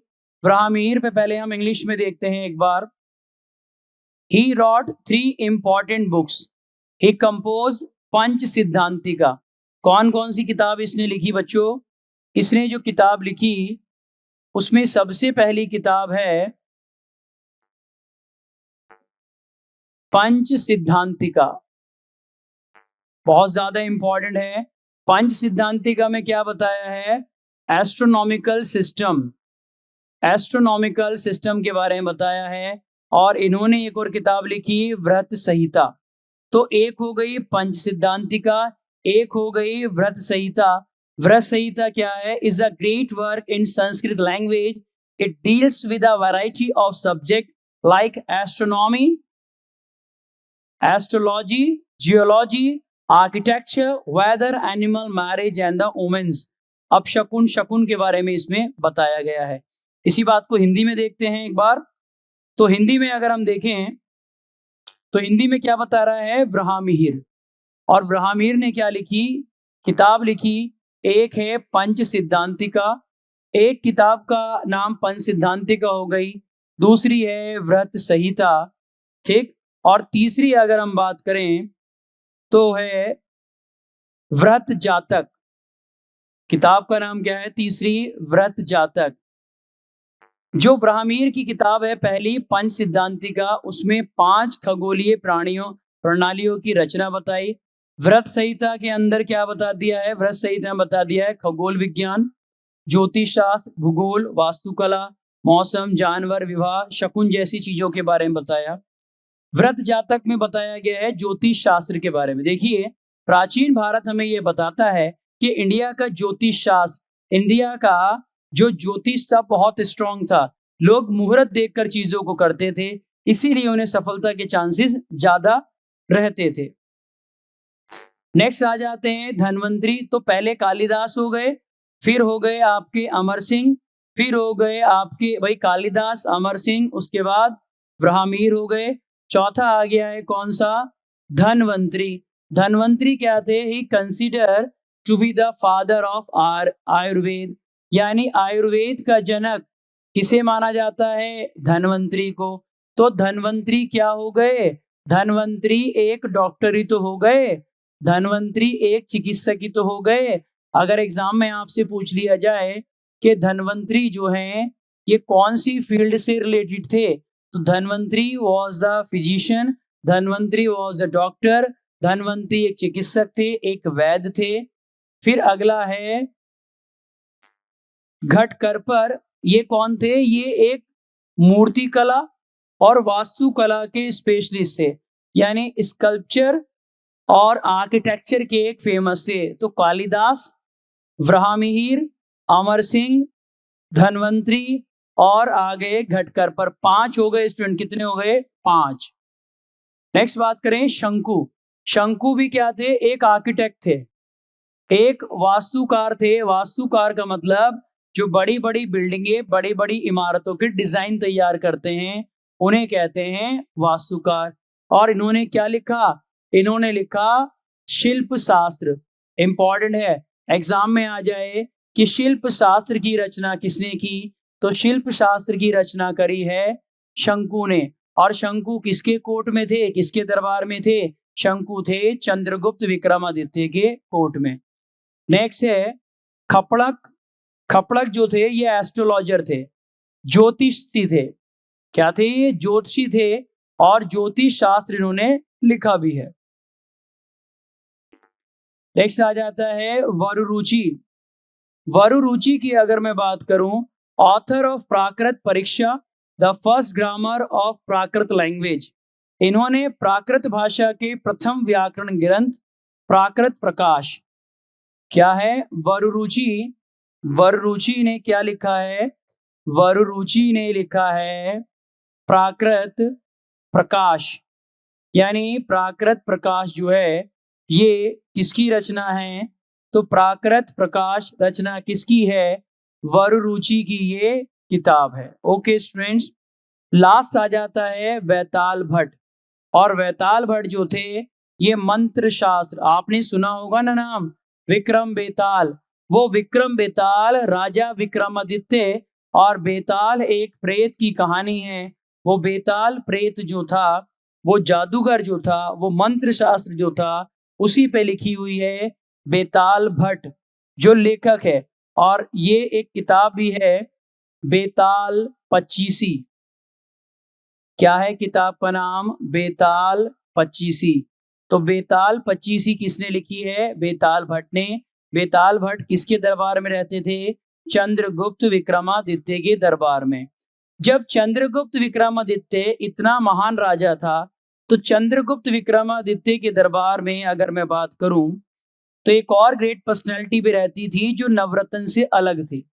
ब्राह्मीर पे पहले हम इंग्लिश में देखते हैं एक बार। He wrote 3 important books. He composed पंच सिद्धांतिका। कौन कौन सी किताब इसने लिखी बच्चों? इसने जो किताब लिखी उसमें सबसे पहली किताब है पंच सिद्धांतिका बहुत ज्यादा इंपॉर्टेंट है। पंच सिद्धांतिका में क्या बताया है? एस्ट्रोनॉमिकल सिस्टम के बारे में बताया है। और इन्होंने एक और किताब लिखी व्रत संहिता। तो एक हो गई पंच सिद्धांतिका, एक हो गई व्रत संहिता। व्रत संहिता क्या है? Is a great work in Sanskrit language. It deals with a variety of subject like astronomy, astrology, geology, architecture, weather, animal, marriage and the womens. अब शकुन के बारे में इसमें बताया गया है। इसी बात को हिंदी में देखते हैं एक बार। तो हिंदी में अगर हम देखें तो हिंदी में क्या बता रहा है? ब्रह्ममिहिर। और ब्रह्ममिहिर ने क्या लिखी? किताब लिखी। एक है पंच सिद्धांतिका, एक किताब का नाम पंच सिद्धांतिका हो गई, दूसरी है व्रत संहिता, ठीक। और तीसरी अगर हम बात करें तो है व्रत जातक। किताब का नाम क्या है? तीसरी व्रत जातक। जो ब्रह्ममिहिर की किताब है पहली पंच सिद्धांतिका, उसमें 5 खगोलीय प्रणालियों की रचना बताई। व्रत संहिता के अंदर क्या बता दिया है? व्रत संहिता में बता दिया है खगोल विज्ञान, ज्योतिष शास्त्र, भूगोल, वास्तुकला, मौसम, जानवर, विवाह, शकुन जैसी चीजों के बारे में बताया। व्रत जातक में बताया गया है ज्योतिष शास्त्र के बारे में। देखिए, प्राचीन भारत हमें यह बताता है कि इंडिया का ज्योतिष शास्त्र, इंडिया का जो ज्योतिष था बहुत स्ट्रांग था। लोग मुहूर्त देखकर चीजों को करते थे, इसीलिए उन्हें सफलता के चांसेस ज्यादा रहते थे। नेक्स्ट आ जाते हैं धन्वंतरी। तो पहले कालिदास हो गए, फिर हो गए आपके अमर सिंह, फिर हो गए आपके भाई कालिदास, अमर सिंह, उसके बाद ब्रह्ममिहिर हो गए। चौथा आ गया है कौन सा? धन्वंतरी। धन्वंतरी क्या थे? He consider to be the father of Ayurveda, यानी आयुर्वेद का जनक किसे माना जाता है? धन्वंतरी को। तो धन्वंतरी क्या हो गए? धन्वंतरी एक डॉक्टर ही तो हो गए, धन्वंतरी एक चिकित्सक ही तो हो गए। अगर एग्जाम में आपसे पूछ लिया जाए कि धन्वंतरी जो हैं ये कौन सी फील्ड से रिलेटेड थे, तो Dhanvantari was the physician, Dhanvantari was the doctor, Dhanvantari एक चिकित्सक थे, एक वैद्य थे। फिर अगला है घटकरपर। ये कौन थे? ये एक मूर्ति कला और वास्तुकला के स्पेशलिस्ट थे, यानी स्कल्पचर और आर्किटेक्चर के एक फेमस थे। तो कालिदास, ब्रह्ममिहिर, अमर सिंह, धन्वंतरी और आगे घटकरपर। 5 हो गए स्टूडेंट। कितने हो गए? 5। नेक्स्ट बात करें शंकु। शंकु भी क्या थे? एक आर्किटेक्ट थे, एक वास्तुकार थे। वास्तुकार का मतलब जो बड़ी बड़ी बिल्डिंगें, बड़ी बड़ी इमारतों के डिजाइन तैयार करते हैं उन्हें कहते हैं वास्तुकार। और इन्होंने क्या लिखा? इन्होंने लिखा शिल्प शास्त्र। इंपॉर्टेंट है, एग्जाम में आ जाए कि शिल्प शास्त्र की रचना किसने की? तो शिल्प शास्त्र की रचना करी है शंकु ने। और शंकु किसके कोर्ट में थे, किसके दरबार में थे? शंकु थे चंद्रगुप्त विक्रमादित्य के कोर्ट में। नेक्स्ट है खपड़क। खपड़क जो थे ये एस्ट्रोलॉजर थे, ज्योतिषी थे। क्या थे? ये ज्योतिषी थे और ज्योतिष शास्त्र इन्होंने लिखा भी है। नेक्स्ट आ जाता है वरुरुचि। वरुरुचि की अगर मैं बात करूं, ऑथर ऑफ प्राकृत परीक्षा, the first grammar of Prakrit language. इन्होंने प्राकृत भाषा के प्रथम व्याकरण ग्रंथ प्राकृत प्रकाश। क्या है? वरुरुचि। वरुरुचि ने क्या लिखा है? वरुरुचि ने लिखा है प्राकृत प्रकाश, यानी प्राकृत प्रकाश जो है ये किसकी रचना है? तो प्राकृत प्रकाश रचना किसकी है? वरुरुचि की ये किताब है। ओके स्टूडेंट्स, लास्ट आ जाता है वैताल भट्ट। और वैताल भट्ट जो थे ये मंत्र शास्त्र, आपने सुना होगा ना नाम, विक्रम बेताल। वो विक्रम बेताल राजा विक्रमादित्य, और बेताल एक प्रेत की कहानी है। वो बेताल प्रेत जो था, वो जादूगर जो था, वो मंत्र शास्त्र जो था, उसी पे लिखी हुई है बेताल भट्ट जो लेखक है। और ये एक किताब भी है बेताल पचीसी। क्या है किताब का नाम? बेताल पच्चीसी। तो बेताल पच्चीसी किसने लिखी है? बेताल भट्ट ने। बेताल भट्ट किसके दरबार में रहते थे? चंद्रगुप्त विक्रमादित्य के दरबार में। जब चंद्रगुप्त विक्रमादित्य इतना महान राजा था, तो चंद्रगुप्त विक्रमादित्य के दरबार में अगर मैं बात करूं, तो एक और ग्रेट पर्सनैलिटी भी रहती थी जो नवरत्न से अलग थी।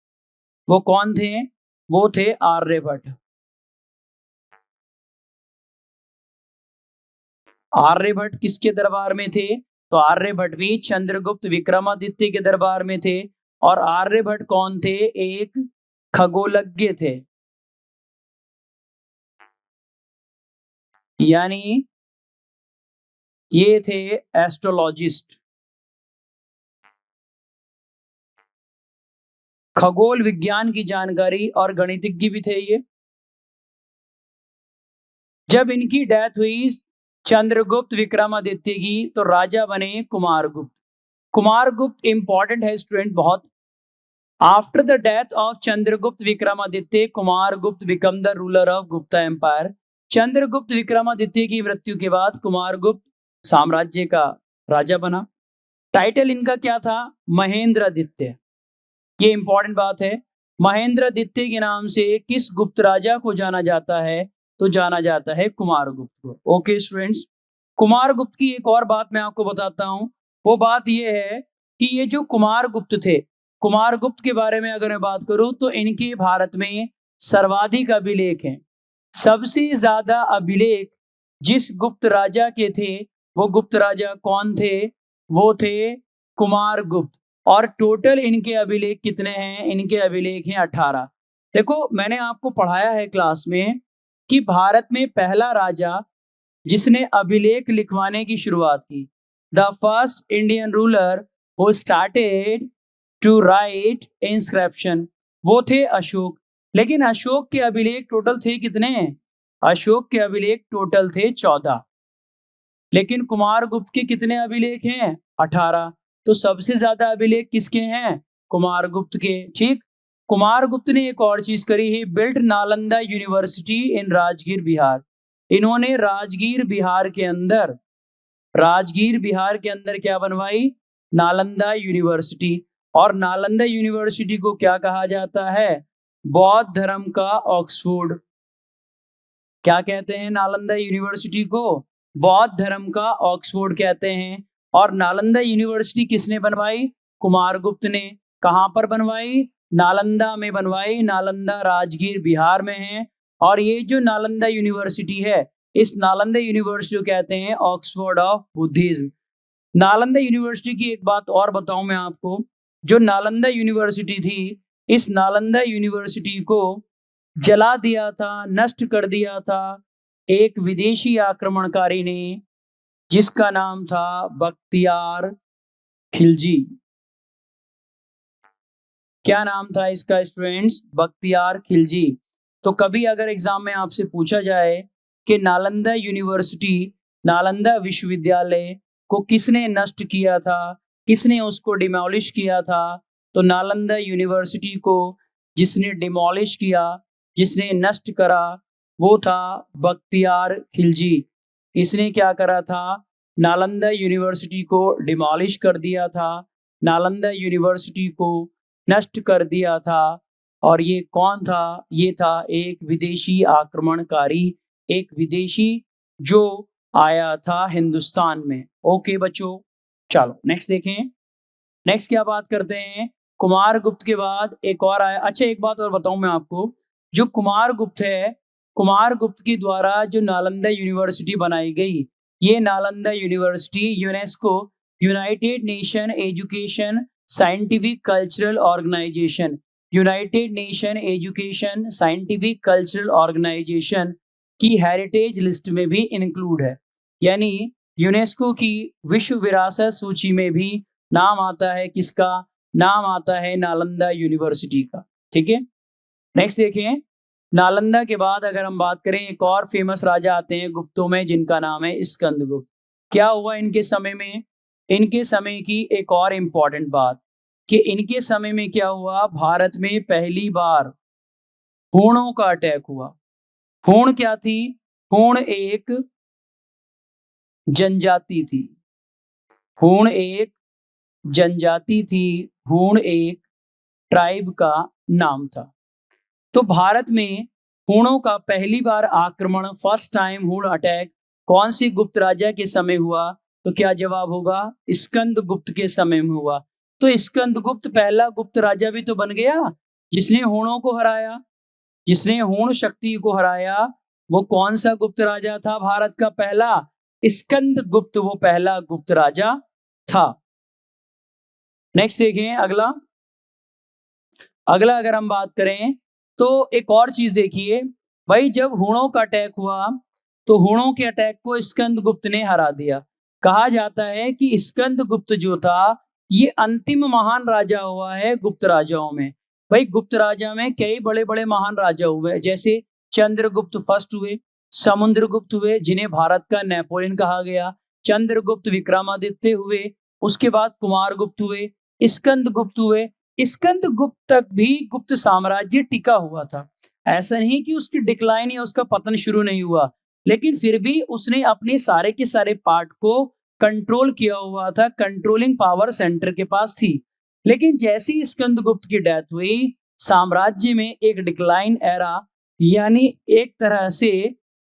वो कौन थे? वो थे आर्यभट्ट। आर्यभट्ट किसके दरबार में थे? तो आर्यभट्ट भी चंद्रगुप्त विक्रमादित्य के दरबार में थे। और आर्यभट्ट कौन थे? एक खगोलज्ञ थे, यानी ये थे एस्ट्रोलॉजिस्ट, खगोल विज्ञान की जानकारी और गणितज्ञ भी थे ये। जब इनकी डेथ हुई चंद्रगुप्त विक्रमादित्य की, तो राजा बने कुमारगुप्त। कुमारगुप्त इंपॉर्टेंट है स्टूडेंट बहुत। After the death of Chandragupta Vikramaditya, Kumaragupta become the ruler of Gupta empire. Chandragupta Vikramaditya की मृत्यु के बाद कुमारगुप्त साम्राज्य का राजा बना। टाइटल इनका क्या था? महेंद्रादित्य। ये इंपॉर्टेंट बात है। महेंद्रादित्य के नाम से किस गुप्त राजा को जाना जाता है? तो जाना जाता है कुमारगुप्त को। ओके स्टूडेंट्स, कुमारगुप्त की एक और बात मैं आपको बताता हूं। वो बात ये है कि ये जो कुमारगुप्त थे, कुमारगुप्त के बारे में अगर मैं बात करूं, तो इनके भारत में सर्वाधिक अभिलेख हैं। सबसे ज्यादा अभिलेख जिस गुप्त राजा के थे, वो गुप्त राजा कौन थे? वो थे कुमारगुप्त। और टोटल इनके अभिलेख कितने हैं? इनके अभिलेख हैं 18। देखो, मैंने आपको पढ़ाया है क्लास में कि भारत में पहला राजा जिसने अभिलेख लिखवाने की शुरुआत की, the first Indian ruler who started to write inscription, वो थे अशोक। लेकिन अशोक के अभिलेख टोटल थे कितने? अशोक के अभिलेख टोटल थे 14। लेकिन कुमारगुप्त के कितने अभिलेख हैं? 18। तो सबसे ज्यादा अभिलेख किसके हैं? कुमारगुप्त के। ठीक। कुमारगुप्त ने एक और चीज करी है, बिल्ट नालंदा यूनिवर्सिटी इन राजगीर बिहार। इन्होंने राजगीर बिहार के अंदर क्या बनवाई? नालंदा यूनिवर्सिटी। और नालंदा यूनिवर्सिटी को क्या कहा जाता है? बौद्ध धर्म का ऑक्सफोर्ड। क्या कहते हैं नालंदा यूनिवर्सिटी को? बौद्ध धर्म का ऑक्सफोर्ड कहते हैं। और नालंदा यूनिवर्सिटी किसने बनवाई? कुमारगुप्त ने। कहां पर बनवाई? नालंदा में बनवाई। नालंदा राजगीर बिहार में है। और ये जो नालंदा यूनिवर्सिटी है, इस नालंदा यूनिवर्सिटी को कहते हैं Oxford of Buddhism. Nalanda university की एक बात और बताऊं मैं आपको, जो नालंदा यूनिवर्सिटी थी, इस नालंदा यूनिवर्सिटी को जला दिया था, नष्ट कर दिया था एक विदेशी आक्रमणकारी ने, जिसका नाम था बख्तियार खिलजी। क्या नाम था इसका स्टूडेंट्स? बख्तियार खिलजी। तो कभी अगर एग्जाम में आपसे पूछा जाए कि नालंदा यूनिवर्सिटी, नालंदा विश्वविद्यालय को किसने नष्ट किया था, किसने उसको डिमोलिश किया था, तो नालंदा यूनिवर्सिटी को जिसने डिमोलिश किया, जिसने नष्ट करा, वो था बख्तियार खिलजी। इसने क्या करा था? नालंदा यूनिवर्सिटी को डिमोलिश कर दिया था, नालंदा यूनिवर्सिटी को नष्ट कर दिया था। और ये कौन था? ये था एक विदेशी आक्रमणकारी, एक विदेशी जो आया था हिंदुस्तान में। ओके बच्चों, चलो नेक्स्ट देखें। नेक्स्ट क्या बात करते हैं? कुमारगुप्त के बाद एक और आया। अच्छा, एक बात और बताऊं मैं आपको, जो कुमारगुप्त है, कुमारगुप्त के द्वारा जो नालंदा यूनिवर्सिटी बनाई गई, ये Nalanda university UNESCO, united nation education scientific cultural organisation, united nation education scientific cultural organisation की हेरिटेज लिस्ट में भी इंक्लूड है। यानी यूनेस्को की विश्व विरासत सूची में भी नाम आता है किसका? नाम आता है नालंदा यूनिवर्सिटी का। ठीक है, नेक्स्ट देखें। नालंदा के बाद अगर हम बात करें, एक और फेमस राजा आते हैं गुप्तों में, जिनका नाम है स्कंदगुप्त। क्या हुआ इनके समय में? इनके समय की एक और इम्पॉर्टेंट बात कि इनके समय में क्या हुआ, भारत में पहली बार हूणों का अटैक हुआ। हूण क्या थी? हूण एक जनजाति थी। हूण एक जनजाति थी। हूण एक ट्राइब का नाम था। तो भारत में हूणों का पहली बार आक्रमण, फर्स्ट टाइम हूण अटैक कौन सी गुप्त राजा के समय हुआ? तो क्या जवाब होगा? स्कंदगुप्त के समय में हुआ। तो स्कंदगुप्त पहला गुप्त राजा भी तो बन गया जिसने हूणों को हराया। जिसने हूण शक्ति को हराया वो कौन सा गुप्त राजा था? भारत का पहला स्कंदगुप्त, वो पहला गुप्त राजा था। नेक्स्ट देखें अगला। अगला अगर हम बात करें तो एक और चीज देखिए भाई, जब हूणों का अटैक हुआ तो हूणों के अटैक को स्कंदगुप्त ने हरा दिया। कहा जाता है कि स्कंदगुप्त जो था ये अंतिम महान राजा हुआ है गुप्त राजाओं में। भाई गुप्त राजा में कई बड़े बड़े महान राजा हुए, जैसे चंद्रगुप्त फर्स्ट हुए, समुद्रगुप्त हुए जिन्हें भारत का नेपोलियन कहा गया, चंद्रगुप्त विक्रमादित्य हुए, उसके बाद कुमारगुप्त हुए, स्कंदगुप्त हुए। स्कंदगुप्त तक भी गुप्त साम्राज्य टिका हुआ था। ऐसा नहीं कि उसकी डिक्लाइन या उसका पतन शुरू नहीं हुआ, लेकिन फिर भी उसने अपने सारे के सारे पार्ट को कंट्रोल किया हुआ था। कंट्रोलिंग पावर सेंटर के पास थी। लेकिन जैसे ही स्कंदगुप्त की डेथ हुई, साम्राज्य में एक डिक्लाइन एरा, यानी एक तरह से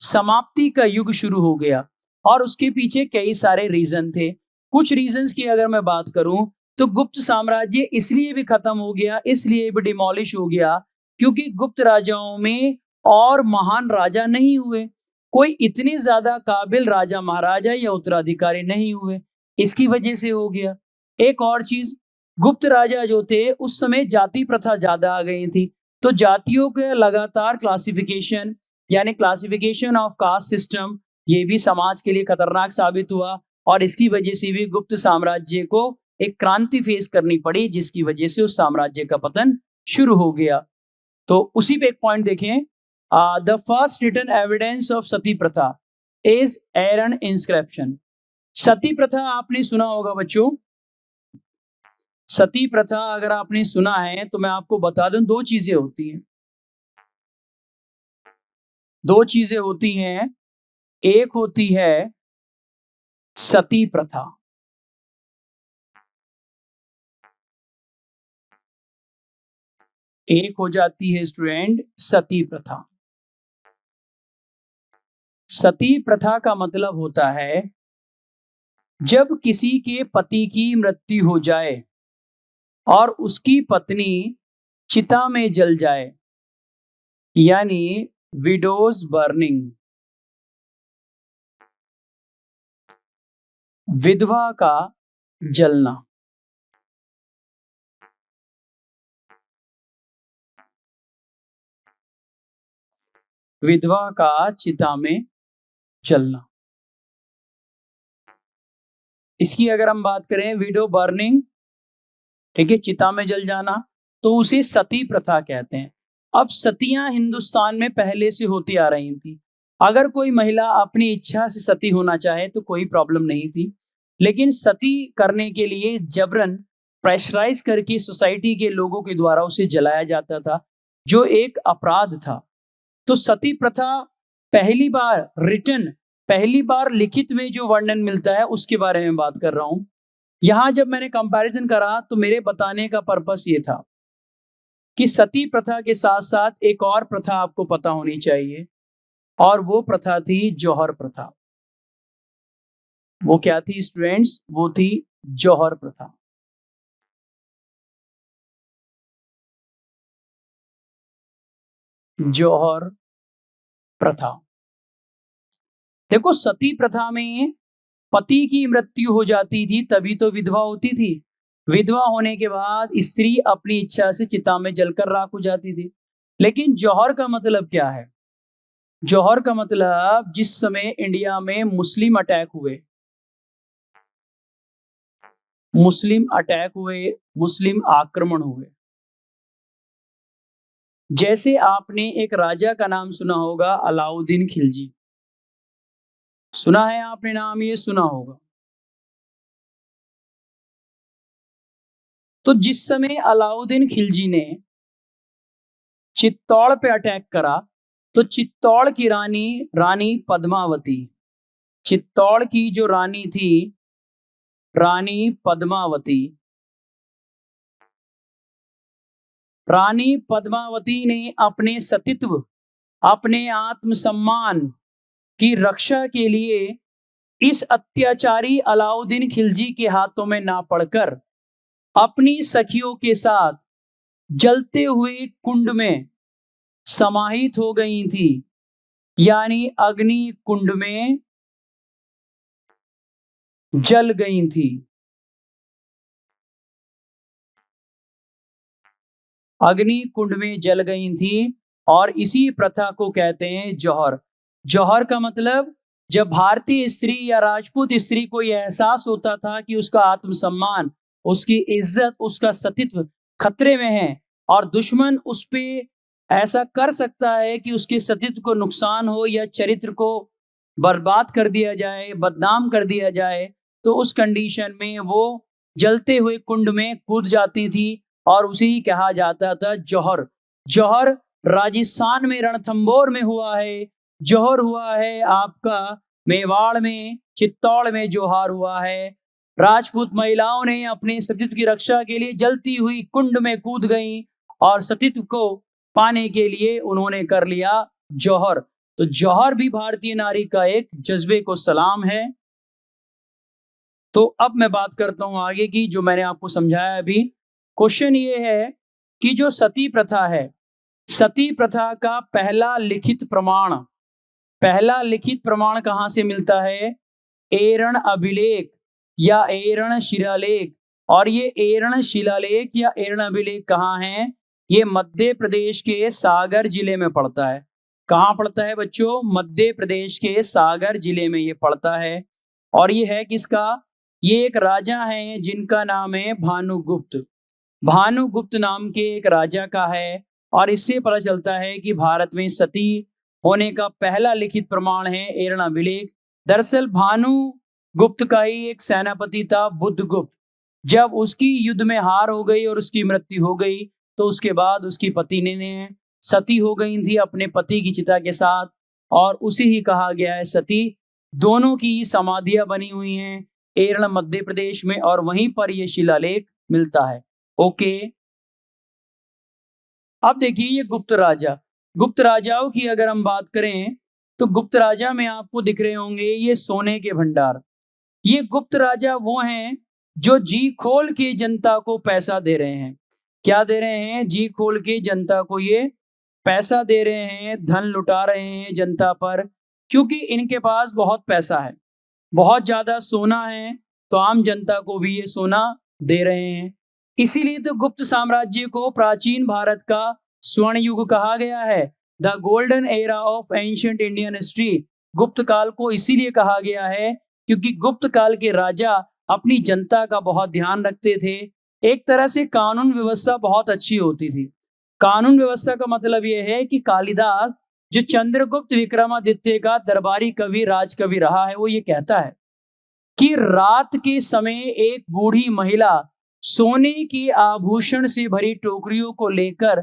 समाप्ति का युग शुरू हो गया। और उसके पीछे कई सारे रीजन थे। कुछ रीजंस की अगर मैं बात करूं तो गुप्त साम्राज्य इसलिए भी खत्म हो गया, इसलिए भी डिमोलिश हो गया क्योंकि गुप्त राजाओं में और महान राजा नहीं हुए। कोई इतने ज्यादा काबिल राजा महाराजा या उत्तराधिकारी नहीं हुए, इसकी वजह से हो गया। एक और चीज, गुप्त राजा जो थे उस समय जाति प्रथा ज्यादा आ गई थी। तो जातियों के लगातार क्लासिफिकेशन, यानी क्लासिफिकेशन ऑफ कास्ट सिस्टम, ये भी समाज के लिए खतरनाक साबित हुआ। और इसकी वजह से भी गुप्त साम्राज्य को एक क्रांति फेस करनी पड़ी, जिसकी वजह से उस साम्राज्य का पतन शुरू हो गया। तो उसी पे एक पॉइंट देखें, the first written evidence of sati pratha is Eran inscription. सती प्रथा आपने सुना होगा बच्चों। सती प्रथा अगर आपने सुना है तो मैं आपको बता दूं, दो चीजें होती हैं। दो चीजें होती हैं। एक होती है सती प्रथा, एक हो जाती है स्टूडेंट सती प्रथा। सती प्रथा का मतलब होता है जब किसी के पति की मृत्यु हो जाए और उसकी पत्नी चिता में जल जाए, यानी विडोज बर्निंग। विधवा का जलना। विधवा का चिता में जलना। इसकी अगर हम बात करें, विडो बर्निंग, ठीक है, चिता में जल जाना, तो उसे सती प्रथा कहते हैं। अब सतियां हिंदुस्तान में पहले से होती आ रही थी। अगर कोई महिला अपनी इच्छा से सती होना चाहे तो कोई प्रॉब्लम नहीं थी, लेकिन सती करने के लिए जबरन प्रेशराइज करके सोसाइटी के लोगों के द्वारा उसे जलाया जाता था, जो एक अपराध था। तो सती प्रथा पहली बार रिटन, पहली बार लिखित में जो वर्णन मिलता है उसके बारे में बात कर रहा हूं। यहां जब मैंने कंपैरिजन करा तो मेरे बताने का पर्पस ये था कि सती प्रथा के साथ साथ एक और प्रथा आपको पता होनी चाहिए, और वो प्रथा थी जौहर प्रथा। वो क्या थी स्टूडेंट्स? वो थी जौहर प्रथा। जौहर प्रथा। देखो, सती प्रथा में पति की मृत्यु हो जाती थी तभी तो विधवा होती थी। विधवा होने के बाद स्त्री अपनी इच्छा से चिता में जलकर राख हो जाती थी। लेकिन जौहर का मतलब क्या है? जौहर का मतलब जिस समय इंडिया में मुस्लिम अटैक हुए, मुस्लिम अटैक हुए, मुस्लिम आक्रमण हुए। जैसे आपने एक राजा का नाम सुना होगा, अलाउद्दीन खिलजी। सुना है आपने नाम? ये सुना होगा। तो जिस समय अलाउद्दीन खिलजी ने चित्तौड़ पे अटैक करा, तो चित्तौड़ की रानी रानी पद्मावती, चित्तौड़ की जो रानी थी रानी पद्मावती, रानी पद्मावती ने अपने सतीत्व, अपने आत्मसम्मान की रक्षा के लिए इस अत्याचारी अलाउद्दीन खिलजी के हाथों में ना पड़कर अपनी सखियों के साथ जलते हुए कुंड में समाहित हो गई थी, यानी अग्नि कुंड में जल गई थी। अग्नि कुंड में जल गई थी और इसी प्रथा को कहते हैं जौहर। जौहर का मतलब जब भारतीय स्त्री या राजपूत स्त्री को यह एहसास होता था कि उसका आत्मसम्मान, उसकी इज्जत, उसका सतीत्व खतरे में है और दुश्मन उस पे ऐसा कर सकता है कि उसके सतीत्व को नुकसान हो या चरित्र को बर्बाद कर दिया जाए, बदनाम कर दिया जाए, तो उस कंडीशन में वो जलते हुए कुंड में कूद जाती थी और उसे ही कहा जाता था जौहर। जौहर राजस्थान में रणथंबोर में हुआ है, जौहर हुआ है आपका मेवाड़ में, चित्तौड़ में जौहर हुआ है। राजपूत महिलाओं ने अपने सतीत्व की रक्षा के लिए जलती हुई कुंड में कूद गईं और सतीत्व को पाने के लिए उन्होंने कर लिया जौहर। तो जौहर भी भारतीय नारी का एक जज्बे को सलाम है। तो अब मैं बात करता हूं आगे की, जो मैंने आपको समझाया अभी। क्वेश्चन ये है कि जो सती प्रथा है, सती प्रथा का पहला लिखित प्रमाण कहां से मिलता है? एरण अभिलेख या एरण शिलालेख। और ये एरण शिलालेख या एरण अभिलेख कहाँ है? ये मध्य प्रदेश के सागर जिले में पड़ता है। कहाँ पड़ता है बच्चों? मध्य प्रदेश के सागर जिले में ये पड़ता है। और ये है किसका? ये एक राजा है जिनका नाम है भानुगुप्त। भानुगुप्त नाम के एक राजा का है। और इससे पता चलता है कि भारत में सती होने का पहला लिखित प्रमाण है एरण अभिलेख। दरअसल भानुगुप्त का ही एक सेनापति था बुद्धगुप्त। जब उसकी युद्ध में हार हो गई और उसकी मृत्यु हो गई, तो उसके बाद उसकी पत्नी ने सती हो गई थी अपने पति की चिता के साथ, और उसे ही कहा गया है सती। दोनों की समाधियां बनी हुई हैं एरण मध्य प्रदेश में, और वहीं पर यह शिलालेख मिलता है। ओके, अब देखिए ये गुप्त राजा, गुप्त राजाओं की अगर हम बात करें तो गुप्त राजा में आपको दिख रहे होंगे ये सोने के भंडार। ये गुप्त राजा वो हैं जो जी खोल के जनता को पैसा दे रहे हैं। क्या दे रहे हैं? जी खोल के जनता को ये पैसा दे रहे हैं, धन लुटा रहे हैं जनता पर, क्योंकि इनके पास बहुत पैसा है, बहुत ज्यादा सोना है, तो आम जनता को भी ये सोना दे रहे हैं। इसीलिए तो गुप्त साम्राज्य को प्राचीन भारत का स्वर्ण युग कहा गया है, the golden era of ancient Indian history. गुप्त काल को इसीलिए कहा गया है क्योंकि गुप्त काल के राजा अपनी जनता का बहुत ध्यान रखते थे। एक तरह से कानून व्यवस्था बहुत अच्छी होती थी। कानून व्यवस्था का मतलब यह है कि कालिदास, जो चंद्रगुप्त विक्रमादित्य का दरबारी कवि, राजकवि रहा है, वो ये कहता है कि रात के समय एक बूढ़ी महिला सोने के आभूषण से भरी टोकरियों को लेकर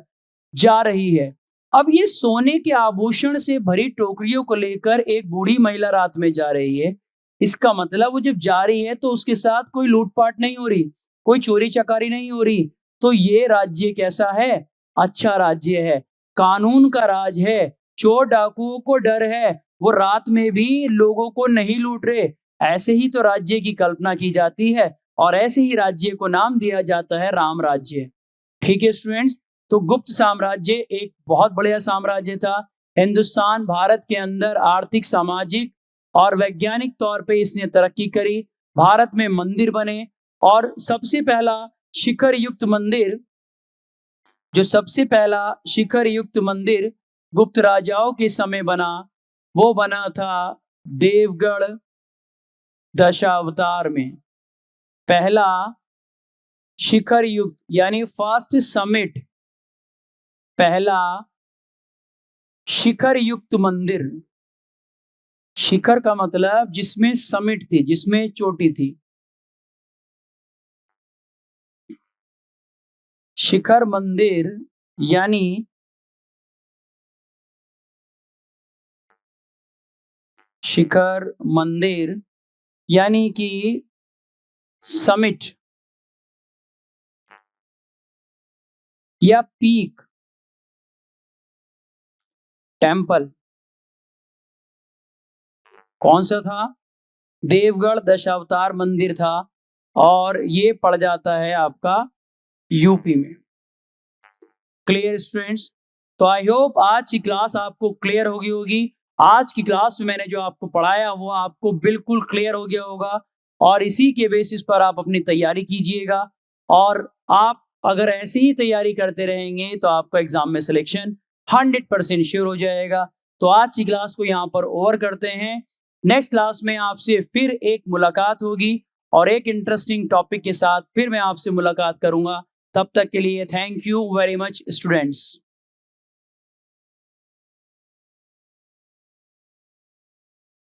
जा रही है। अब ये सोने के आभूषण से भरी टोकरियों को लेकर एक बूढ़ी महिला रात में जा रही है, इसका मतलब वो जब जा रही है तो उसके साथ कोई लूटपाट नहीं हो रही, कोई चोरी चकारी नहीं हो रही। तो ये राज्य कैसा है? अच्छा राज्य है, कानून का राज है, चोर डाकुओं को डर है, वो रात में भी लोगों को नहीं लूट रहे। ऐसे ही तो राज्य की कल्पना की जाती है और ऐसे ही राज्य को नाम दिया जाता है राम राज्य। ठीक है स्टूडेंट्स, तो गुप्त साम्राज्य एक बहुत बढ़िया साम्राज्य था। हिंदुस्तान, भारत के अंदर आर्थिक, सामाजिक और वैज्ञानिक तौर पे इसने तरक्की करी। भारत में मंदिर बने और सबसे पहला शिखर युक्त मंदिर, जो सबसे पहला शिखर युक्त मंदिर गुप्त राजाओं के समय बना, वो बना था देवगढ़ दशावतार में। पहला शिखर युक्त यानी फर्स्ट समिट, पहला शिखर युक्त मंदिर। शिखर का मतलब जिसमें समिट थी, जिसमें चोटी थी। शिखर मंदिर यानी शिखर मंदिर यानी कि समिट या पीक, टेम्पल कौन सा था? देवगढ़ दशावतार मंदिर था और ये पड़ जाता है आपका यूपी में। Clear students? तो आई होप आज की क्लास आपको क्लियर होगी होगी। आज की क्लास में मैंने जो आपको पढ़ाया वो आपको बिल्कुल क्लियर हो गया होगा और इसी के बेसिस पर आप अपनी तैयारी कीजिएगा और आप अगर ऐसे ही तैयारी करते रहेंगे तो आपका एग्जाम में सिलेक्शन 100% श्योर हो जाएगा। तो आज की क्लास को यहाँ पर ओवर करते हैं। नेक्स्ट क्लास में आपसे फिर एक मुलाकात होगी और एक इंटरेस्टिंग टॉपिक के साथ फिर मैं आपसे मुलाकात करूंगा। तब तक के लिए thank you very much students.